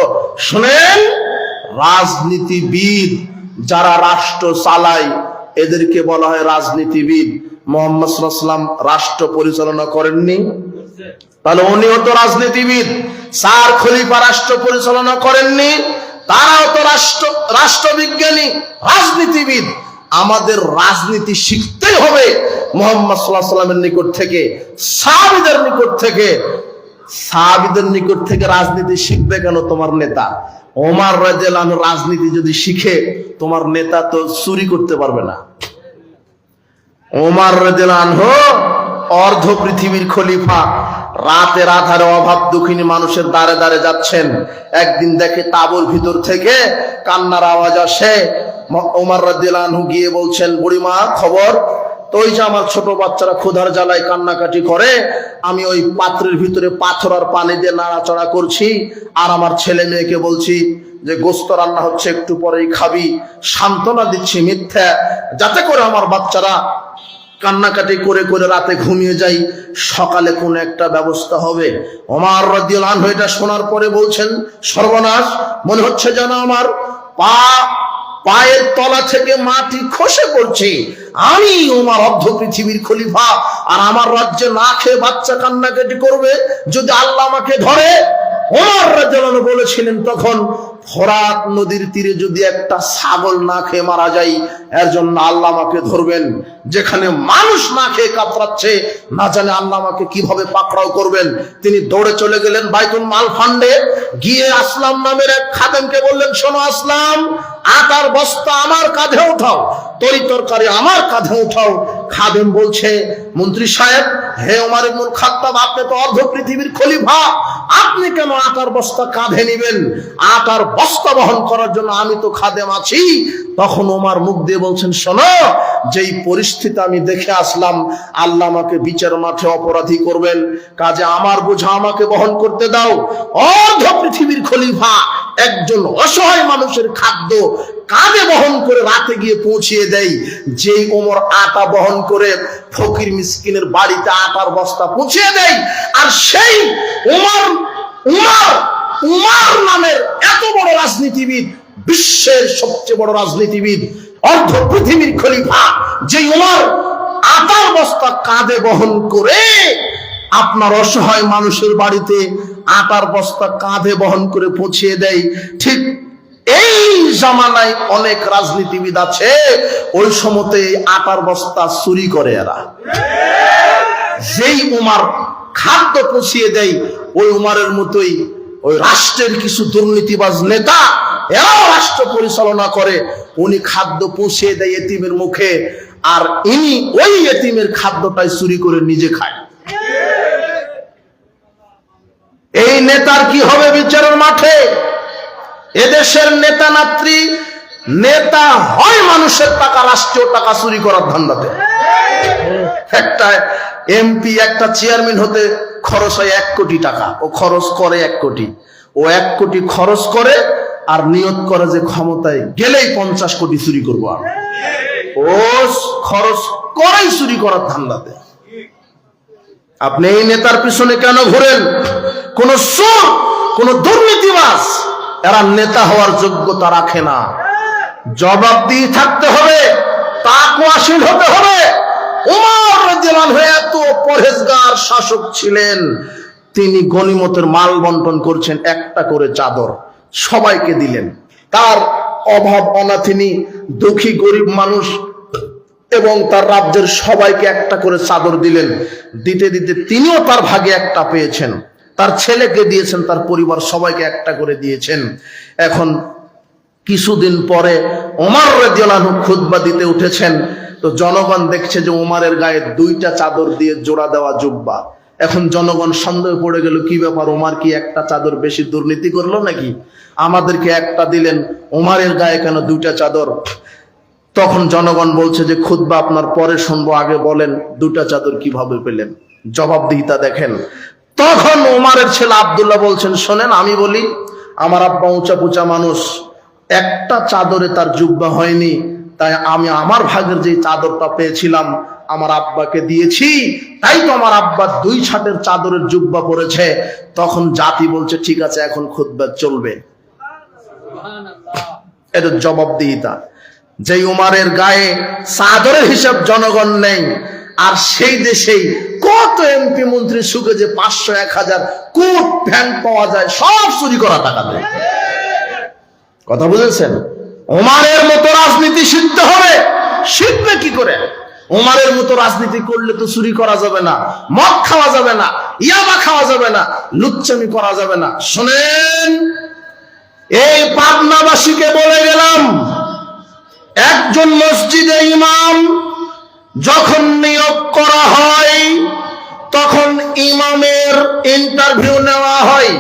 শুনেন, রাজনীতিবিদ যারা রাষ্ট্র চালায় এদেরকে বলা হয় রাজনীতিবিদ। মুহাম্মদ সাল্লাল্লাহু আলাইহি ওয়াসাল্লাম রাষ্ট্র পরিচালনা করেননি, তাহলে উনিও তো রাজনীতিবিদ। 4 খলিফা রাষ্ট্র পরিচালনা করেননি, তারাও তো রাষ্ট্রবিজ্ঞানী, রাজনীতিবিদ। আমাদের রাজনীতি শিখতেই হবে মুহাম্মদ সাল্লাল্লাহু আলাইহি ওয়াসাল্লামের নিকট থেকে, সাহাবীদের নিকট থেকে। সাহাবীদের নিকট থেকে রাজনীতি শিখবে কেন তোমার নেতা? ওমর রাদিয়াল্লাহু আনহু রাজনীতি যদি শিখে, তোমার নেতা তো চুরি করতে পারবে না। ওমর রাদিয়াল্লাহু আনহু অর্ধ পৃথিবীর খলিফা, রাতের আধারে অভাব দুঃখিনী মানুষের দ্বারে দ্বারে যাচ্ছেন। একদিন দেখে তাঁবুর ভিতর থেকে কান্নার আওয়াজ আসে। ওমর রাদিয়াল্লাহু আনহু গিয়ে বলছেন, বুড়িমা খবর তো? ওই যে আমার ছোট বাচ্চারা ক্ষুধার জ্বালায় কান্নাকাটি করে, আমি ওই পাত্রের ভিতরে পাথর আর পানি দিয়ে নাড়াচড়া করছি, আর আমার ছেলে মেয়েকে বলছি যে গোস্ত রান্না হচ্ছে, একটু পরেই খাবি। সান্ত্বনা দিচ্ছি মিথ্যা, যাতে করে আমার বাচ্চারা কান্নাকাটি করে করে রাতে ঘুমিয়ে যাই, সকালে কোন একটা ব্যবস্থা হবে। ওমর রাদিয়াল্লাহু আনহু এটা শোনার পরে বলছেন, সর্বনাশ, মনে হচ্ছে যেন আমার পায়ের তলা থেকে মাটি খসে পড়ছে। আমি ওমর অর্ধ পৃথিবীর খলিফা, আর আমার রাজ্যে না খেয়ে বাচ্চা কান্নাকাটি করবে, যদি আল্লাহ আমাকে ধরে। ওমর রাদিয়াল্লাহু আনহু বলেছিলেন তখন, ফোরাত নদীর তীরে যদি একটা ছাগল না খেয়ে মারা যায়, এর জন্য আল্লাহ আমাকে ধরবেন। যেখানে মানুষ না খেয়ে কাতরাচ্ছে, না জানে আল্লাহ আমাকে কিভাবে পাকড়াও করবেন। তিনি দৌড়ে চলে গেলেন বাইতুল মাল ফান্ডে, গিয়ে আসলাম নামের এক খাদেমকে বললেন, শোনো আসলাম, আটার বস্তা আমার কাঁধে উঠাও, তরি তরকারি আমার কাঁধে উঠাও। খাদেম বলছে, মন্ত্রী সাহেব, হে ওমর ইবনুল খাত্তাব, আপনি তো অর্ধ পৃথিবীর খলিফা, আপনি কেন আটার বস্তা কাঁধে নিবেন? আটার বস্তা বহন করার জন্য আমি তো খাদেম আছি। তখন ওমর মুখ দিয়ে বলছেন, শোনো, যেই পরিস্থিতি আমি দেখে আসলাম, আল্লাহ আমাকে বিচার মাঠে অপরাধী করবেন, কাজে আমার বোঝা আমাকে বহন করতে দাও। অর্ধ পৃথিবীর খলিফা একজন অসহায় মানুষের খাদ্য কাঁধে বহন করে রাতে গিয়ে পৌঁছিয়ে দেয়। যেই ওমর আটা বহন করে ফকির মিসকিনের বাড়িতে আটার বস্তা পৌঁছিয়ে দেয়, আর সেই উমর নামের এত বড় রাজনীতিবিদ, বিশ্বের সবচেয়ে বড় রাজনীতিবিদ, অর্ধ পৃথিবীর খলিফা, যে উমর আটার বস্তা কাঁধে বহন করে আপনার অসহায় মানুষের বাড়িতে আটার বস্তা কাঁধে বহন করে পৌঁছিয়ে দেয়, ঠিক এই জামানায় অনেক রাজনীতিবিদ আছে, ওই সময়তে আটার বস্তা চুরি করে এরা। যেই উমর খাদ্য পৌঁছিয়ে দেয়, ওই উমরের মতোই ওই রাষ্ট্রের কিছু দুর্নীতিবাজ নেতা, এরাও রাষ্ট্র পরিচালনা করে। উনি খাদ্য পৌঁছিয়ে দেয় এতিমের মুখে, আর ইনি ওই এতিমের খাদ্যটাই চুরি করে নিজে খায়। এই নেতার কি হবে বিচারের মাঠে? এদেশের নেতা নাত্রী, নেতা হয় মানুষের টাকা, রাষ্ট্রীয় টাকা চুরি করার ধান্দাতে। একটা এমপি, একটা চেয়ারম্যান হতে খরচ হয় 1 কোটি টাকা, ও খরচ করে 1 কোটি। ও 1 কোটি খরচ করে আর নিয়ত করে যে ক্ষমতায় গেলেই 50 কোটি চুরি করবো আমি। ও খরচ করেই চুরি করার ধান্দাতে। আপনি এই নেতার পিছনে কেন ঘুরেন? কোন চোর, কোন দুর্নীতিবাজ, এরা নেতা হওয়ার যোগ্যতা রাখে না। জবাবদিহি থাকতে হবে, তাকওয়াশীল হতে হবে। ওমর রাদিয়াল্লাহু আনহু এত পরহেজগার শাসক ছিলেন, তিনি গনিমতের মাল বন্টন করছেন, একটা করে চাদর সবাইকে দিলেন। তার অভাব অনাথিনী, দুঃখী গরিব মানুষ এবং তার রাজ্যের সবাইকে একটা করে চাদর দিলেন। দিতে দিতে তিনিও তার ভাগে একটা পেয়েছেন, তার ছেলেকে দিয়েছেন, তার পরিবার সবাইকে একটা করে দিয়েছেন। এখন কিছুদিন পরে ওমর রাদিয়াল্লাহু আনহু খুতবা দিতে উঠেছেন, তো জনগণ দেখছে যে ওমরের গায়ে 2টা চাদর দিয়ে জোড়া দেওয়া জুব্বা, এখন জনগণ সন্দেহ পড়ে গেল, কি ব্যাপার, ওমর কি একটা চাদর বেশি দুর্নীতি করলো নাকি? আমাদেরকে একটা দিলেন, ওমরের গায়ে কেন দুইটা চাদর? তখন জনগণ বলছে যে খুতবা আপনার পরে শুনবো, আগে বলেন দুটা চাদর কিভাবে পেলেন? জবাবদিহিতা দেখেন। তখন ওমরের ছেলে আব্দুল্লাহ বলছেন, শোনেন আমি বলি, আমার আব্বা উঁচা পুচা মানুষ, একটা চাদরে তার জুব্বা হয়নি, তাই আমি আমার ভাগের যে চাদরটা পেয়েছিলাম আমার আব্বাকে দিয়েছি, তাই তো আমার আব্বা 2 ছাটের চাদরের জুব্বা পরেছে। তখন জাতি বলছে ঠিক আছে, এখন খুতবা চলবে। এটা জবাবদিহিতা। যে উমারের গায়ে চাদরের হিসাব জনগণ নেই, আর সেই দেশেই কত এমপি মন্ত্রী সুখে যে 500 1000 কোট প্যান্ট পাওয়া যায়, সব চুরি করা টাকা দেয়। কথা বুঝেছেন? ওমরের মতো রাজনীতি শিখতে হবে। শিখবে কি করে? ওমরের মতো রাজনীতি করলে তো চুরি করা যাবে না, মদ খাওয়া যাবে না, ইয়াবা খাওয়া যাবে না, লুচ্চামি করা যাবে না। শুনেন, এই পাবনাবাসীকে বলে গেলাম, একজন মসজিদে ইমাম যখন নিয়োগ করা হয় তখন ইমামের ইন্টারভিউ নেওয়া হয়।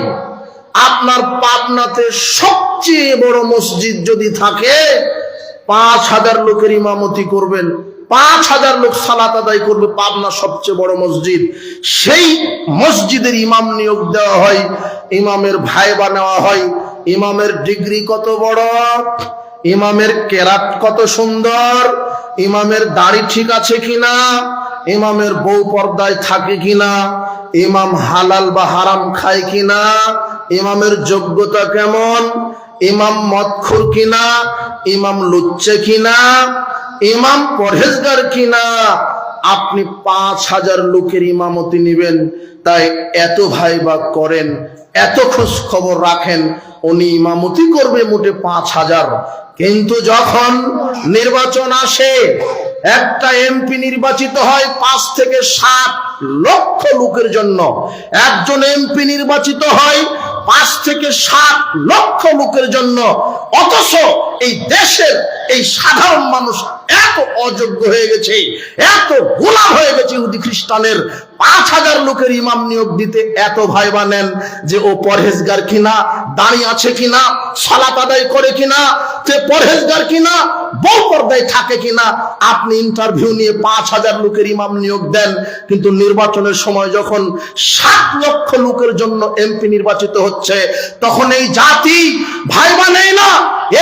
আপনার পাবনাতে সবচেয়ে বড় মসজিদ যদি থাকে, 5000 লোকের ইমামতি করবেন, 5000 লোক সালাত আদায় করবে, পাবনা সবচেয়ে বড় মসজিদ। সেই মসজিদের ইমাম নিয়োগ দেওয়া হয়, ইমামের ভাইবা নেওয়া হয়। ইমামের ডিগ্রি কত বড়, ইমামের কেরাত কত সুন্দর, ইমামের দাড়ি ঠিক আছে কিনা, ইমামের বউ পর্দায় থাকে কিনা, ইমাম হালাল বা হারাম খায় কিনা, ইমামের যোগ্যতা কেমন, ইমাম মদখোর কিনা, ইমাম লুচ্চে কিনা, ইমাম পরহেজগার কিনা। আপনি 5000 লোকের ইমামতি নেবেন, তাই এত ভাইবা করেন, এত খোঁজ খবর রাখেন, উনি ইমামতি করবে মোটে 5000। কিন্তু যখন নির্বাচন আসে, একটা এমপি নির্বাচিত হয় 5 থেকে 7 লক্ষ লোকের জন্য। একজন এমপি নির্বাচিত হয় 5 থেকে 7 লক্ষ লোকের জন্য। অথচ এই দেশের এই সাধারণ মানুষ এত অযোগ্য হয়ে গেছে, এত গোলাম হয়ে গেছে ইহুদি খ্রিস্টানের। 5000 লোকের ইমাম নিয়োগ দিতে এত ভাইবা নেন যে ও পরহেজগার কিনা, দাঁড়িয়ে আছে কিনা, সালাত আদায় করে কিনা, সে পরহেজগার কিনা, বউ পর্দায় থাকে কিনা। আপনি ইন্টারভিউ নিয়ে 5000 লোকের ইমাম নিয়োগ দেন, কিন্তু নির্বাচনের সময় যখন 7 লক্ষ লোকের জন্য এমপি নির্বাচিত হচ্ছে, তখন এই জাতি ভাইবা নেই না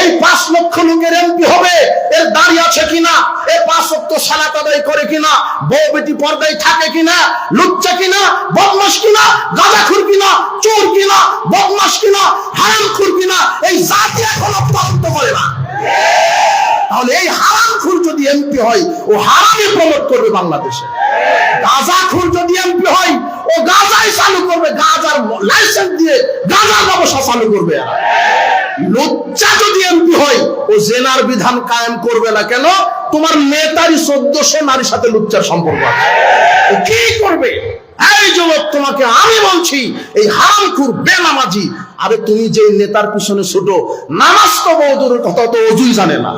এই 5 লক্ষ লোকের এমপি হবে, এর দাঁড়িয়ে আছে কিনা, এর 5 ওয়াক্ত সালাত আদায় করে কিনা, বউ বেটি পর্দায় থাকে কিনা, লুচ্চা কিনা, বদমাশ কিনা, গাঁজাখুর কিনা, চোর কিনা, বদমাশ কিনা, হারামখোর কিনা, এই জাতি এখনো তদন্ত করে না। তাহলে এই হারামখোর যদি এমপি হয়, ও হারামই প্রমোট করবে বাংলাদেশে। গাঁজাখোর যদি এমপি হয়, ও গাঁজাই চালু করবে, গাঁজার লাইসেন্স দিয়ে গাঁজার ব্যবসা চালু করবে। লুচ্চা যদি এমপি হয়, ও জেনার বিধান কায়েম করবে না। কেন? তোমার নেতারই 1400 নারীর সাথে লুচ্চার সম্পর্ক আছে, কি করবে? এই যুবক, তোমাকে আমি বলছি, এই হারামখোর বেনামাজি, আরে তুমি যে নেতার পিছনে ছোট, নামাজ তো বহুদূরের কথা, তো অজুই জানে না,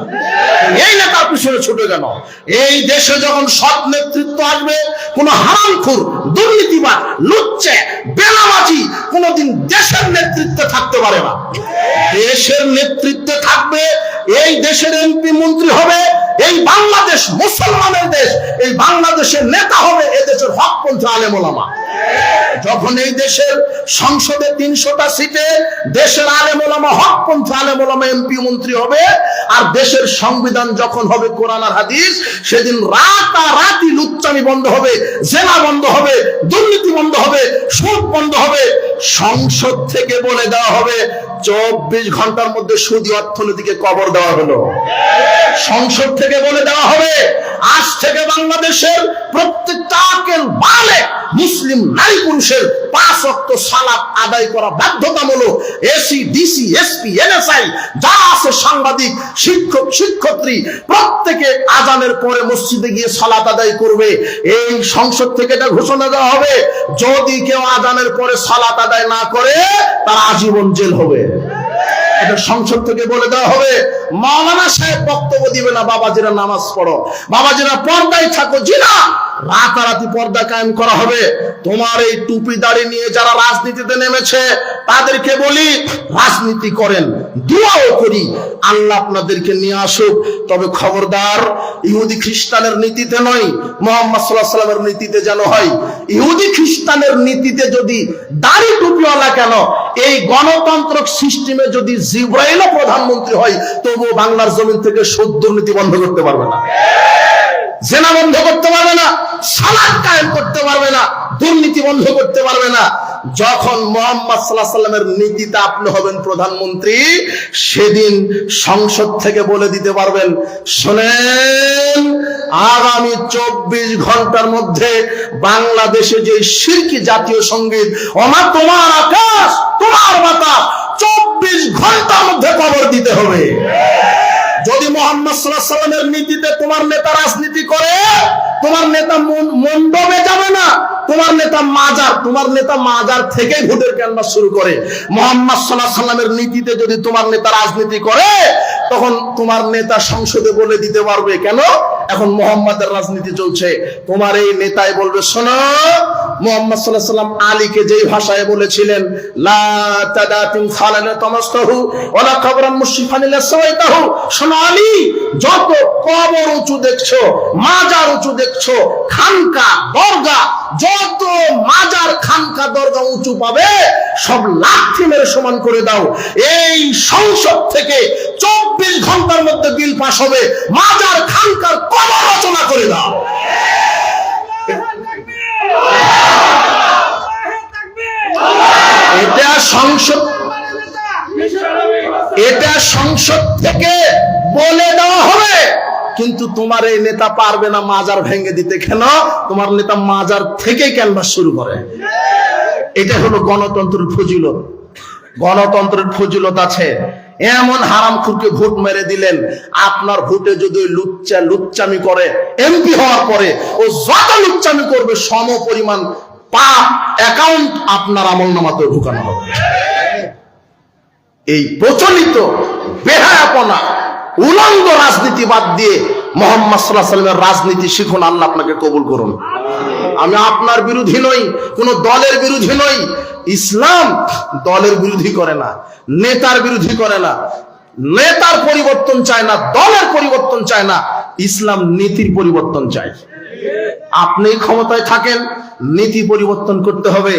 এই নেতার পিছনে ছোট কেন? এই দেশে যখন সৎ নেতৃত্ব আসবে, কোন হারামখোর, দুর্নীতিবাদ, লুচ্চে, বেনামাজি কোনদিন দেশের নেতৃত্বে থাকতে পারে না। দেশের নেতৃত্বে থাকবে, এই দেশের এমপি মন্ত্রী হবে, এই বাংলাদেশ মুসলমানের দেশ, এই বাংলাদেশের নেতা হবে এই দেশের হকপন্থী আলেম ওলামা। যখন এই দেশের সংসদে 300টা সিটে দেশের আলেম ওলামা, হকপন্থী আলেম ওলামা এমপি মন্ত্রী হবে, আর দেশের সংবিধান যখন হবে কোরআন আর হাদিস, সেদিন রাতারাতি লুচ্চামি বন্ধ হবে, জেনা বন্ধ হবে, দুর্নীতি বন্ধ হবে, সুদ বন্ধ হবে। সংসদ থেকে বলে দেওয়া হবে 24 ঘন্টার মধ্যে সুদী অর্থনীতিকে কবর দেওয়া হলো। সংসদ থেকে বলে দেওয়া হবে আজ থেকে বাংলাদেশের প্রত্যেকটা আকেল বালেগ মুসলিম নারী পুরুষের 5 ওয়াক্ত সালাত আদায় করা বাধ্যতামূলক। এসি, ডিসি, এসপি, এনএসআই যা আছে, সাংবাদিক, শিক্ষক, শিক্ষার্থী, প্রত্যেকে আজানের পরে মসজিদে গিয়ে সালাত আদায় করবে। এই সংসদ থেকে এটা ঘোষণা দেওয়া হবে, যদি কেউ আজানের পরে সালাত আদায় না করে, তার আজীবন জেল হবে। এটা সংসদ থেকে বলে দেওয়া হবে। মাওলানা সাহেব বক্তব্য দিবে না, বাবাজিরা নামাজ পড়ো, বাবাজিরা পর্দায় থাকো। জি না, রাতারাতি পর্দা কায়েম করা হবে। তোমার এই টুপি দাড়ি নিয়ে যারা রাজনীতিতে নেমেছে তাদেরকে বলি, রাজনীতি করেন, দোয়াও করি আল্লাহ আপনাদেরকে নিয়ে আসুক। তবে খবরদার, ইহুদি খ্রিস্টানের নীতিতে নয়, মুহাম্মদ সাল্লাল্লাহু আলাইহি ওয়াসাল্লামের নীতিতে যেন হয়। ইহুদি খ্রিস্টানের নীতিতে যদি দাড়ি টুপিওয়ালা কেন, এই গণতান্ত্রিক সিস্টেমে যদি জিবরাইলও প্রধানমন্ত্রী হয়, তবুও বাংলার জমিন থেকে সুদ দুর্নীতি বন্ধ করতে পারবে না, জেনা বন্ধ করতে পারবে না, সালাত কায়েম করতে পারবে না, দুর্নীতি বন্ধ করতে পারবে না। যখন মুহাম্মদ সাল্লাল্লাহু আলাইহি ওয়াসাল্লামের নীতিতে আপনি হবেন প্রধানমন্ত্রী, সেদিন সংসদ থেকে বলে দিতে পারবেন, শুনেন, আগামী 24 ঘন্টার মধ্যে বাংলাদেশে যে শিরকি জাতীয় সঙ্গীত ওমা তোমার আকাশ তোমার বাতাস 24 ঘন্টার মধ্যে কবর দিতে হবে। যদি মুহাম্মদ সাল্লাল্লাহু আলাইহি ওয়াসাল্লামের নীতিতে তোমার নেতা রাজনীতি করে, তোমার নেতা মণ্ডপে যাবে না, তোমার নেতা মাজার থেকে ভোটের ক্যানভাস শুরু করে। মুহাম্মদ সাল্লাল্লাহু আলাইহি ওয়াসাল্লামের নীতিতে যদি তোমার নেতা রাজনীতি করে, তখন তোমার নেতা সংসদে বলে দিতে পারবে, কেন এখন মুহাম্মাদের রাজনীতি চলছে। তোমার এই নেতাই বলবে, শোনো, মুহাম্মদ সাল্লাল্লাহু আলাইহি ওয়াসাল্লাম আলীকে যেই ভাষায় বলেছিলেন, লা তাদাতিন খালানা তামাসতাহু ওয়ালা কবরান মুশরিফান লা সাওয়াইতাহু, শোনো আলী, যত কবর উঁচু দেখছো, মাজার উঁচু দেখছো, খানকা দরগা, যত মাজার খানকা দরগা উঁচু পাবে সব লাঠি মেরে সমান করে দাও। এই সংসদ থেকে 24 ঘন্টার মধ্যে বিল পাস হবে, মাজার খানকার কবর রচনা করে দাও। এটা সংসদ থেকে বলে দেওয়া হবে, কিন্তু তোমার এই নেতা পারবে না মাজার ভেঙে দিতে। কেন? তোমার নেতা মাজার থেকে ক্যানভাস শুরু করে। এটা হলো গণতন্ত্রের ফজিলত। গণতন্ত্রের ফজিলত আছে। এমন হারামখোরকে ভোট মেরে দিলেন, আপনার ভোটে যদি লুচ্চামি করে, এমপি হওয়ার পরে ও যত লুচ্চামি করবে সম পরিমাণ পাপ অ্যাকাউন্ট আপনার আমলনামাতে ঢুকানো হবে। এই প্রচলিত বেহায়াপনা উলঙ্গ রাজনীতি বাদ দিয়ে মুহাম্মদ সাল্লাল্লাহু আলাইহি ওয়াসাল্লামের রাজনীতি শিখুন। আল্লাহ আপনাকে কবুল করুন। আমি আপনার বিরোধী নই, কোন দলের বিরোধী নই। ইসলাম দলের বিরোধী করে না, নেতার বিরোধী করে না, নেতার পরিবর্তন চায় না, দলের পরিবর্তন চায় না, ইসলাম নীতির পরিবর্তন চায়। আপনি ক্ষমতায় থাকেন, নীতি পরিবর্তন করতে হবে।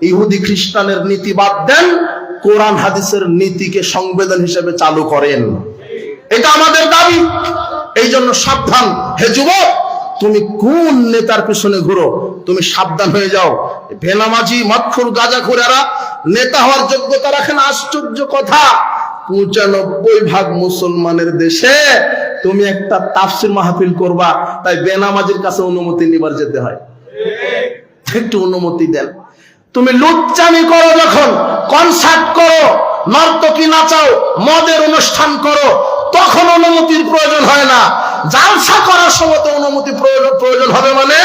ইহুদি খ্রিস্টানের নীতি বাদ দেন, কোরআন হাদিসের নীতিকে সংবিধান হিসেবে চালু করেন। এটা আমাদের দাবি। এই জন্য সাবধান, হে যুবক, তুমি কোন নেতার পিছনে ঘুরো, তুমি সাবধান হয়ে যাও। বেনামাজি মদখোর গাঁজাখোরেরা নেতা হওয়ার যোগ্যতা রাখে না। আশ্চর্য কথা, 95% মুসলমানের দেশে তুমি একটা তাফসীর মাহফিল করবা, তাই বেনামাজির কাছে অনুমতি নিবার যেতে হয়। একটু অনুমতি দেন। তুমি লুচ্চামি করো, যখন কনসার্ট করো, নর্তকী নাচাও, মদের অনুষ্ঠান করো, তখন অনুমতির প্রয়োজন হয় না। জালসা করার সময় তো অনুমতি প্রয়োজন হবে মানে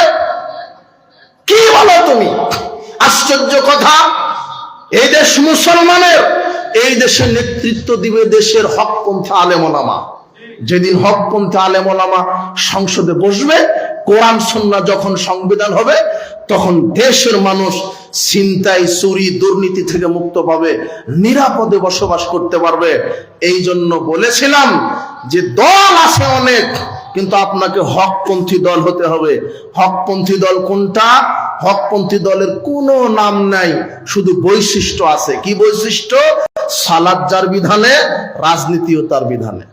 কি বলো তুমি? আশ্চর্য কথা। এই দেশ মুসলমানের, এই দেশের নেতৃত্ব দিবে দেশের হকপন্থী আলেম ওলামা। যেদিন হকপন্থী আলেম ওলামা সংসদে বসবে, কোরআন সুন্নাহ যখন সংবিধান হবে, তখন দেশের মানুষ ছিনতাই, চুরি, দুর্নীতি থেকে মুক্ত পাবে, নিরাপদে বসবাস করতে পারবে। এই জন্য বলেছিলাম যে দল আছে অনেক, কিন্তু আপনাকে হকপন্থী দল হতে হবে। হকপন্থী দল কোনটা? হকপন্থী দলের কোনো নাম নাই, শুধু বৈশিষ্ট্য আছে। কি বৈশিষ্ট্য? সালাত যার বিধানে, রাজনীতিও তার বিধানে।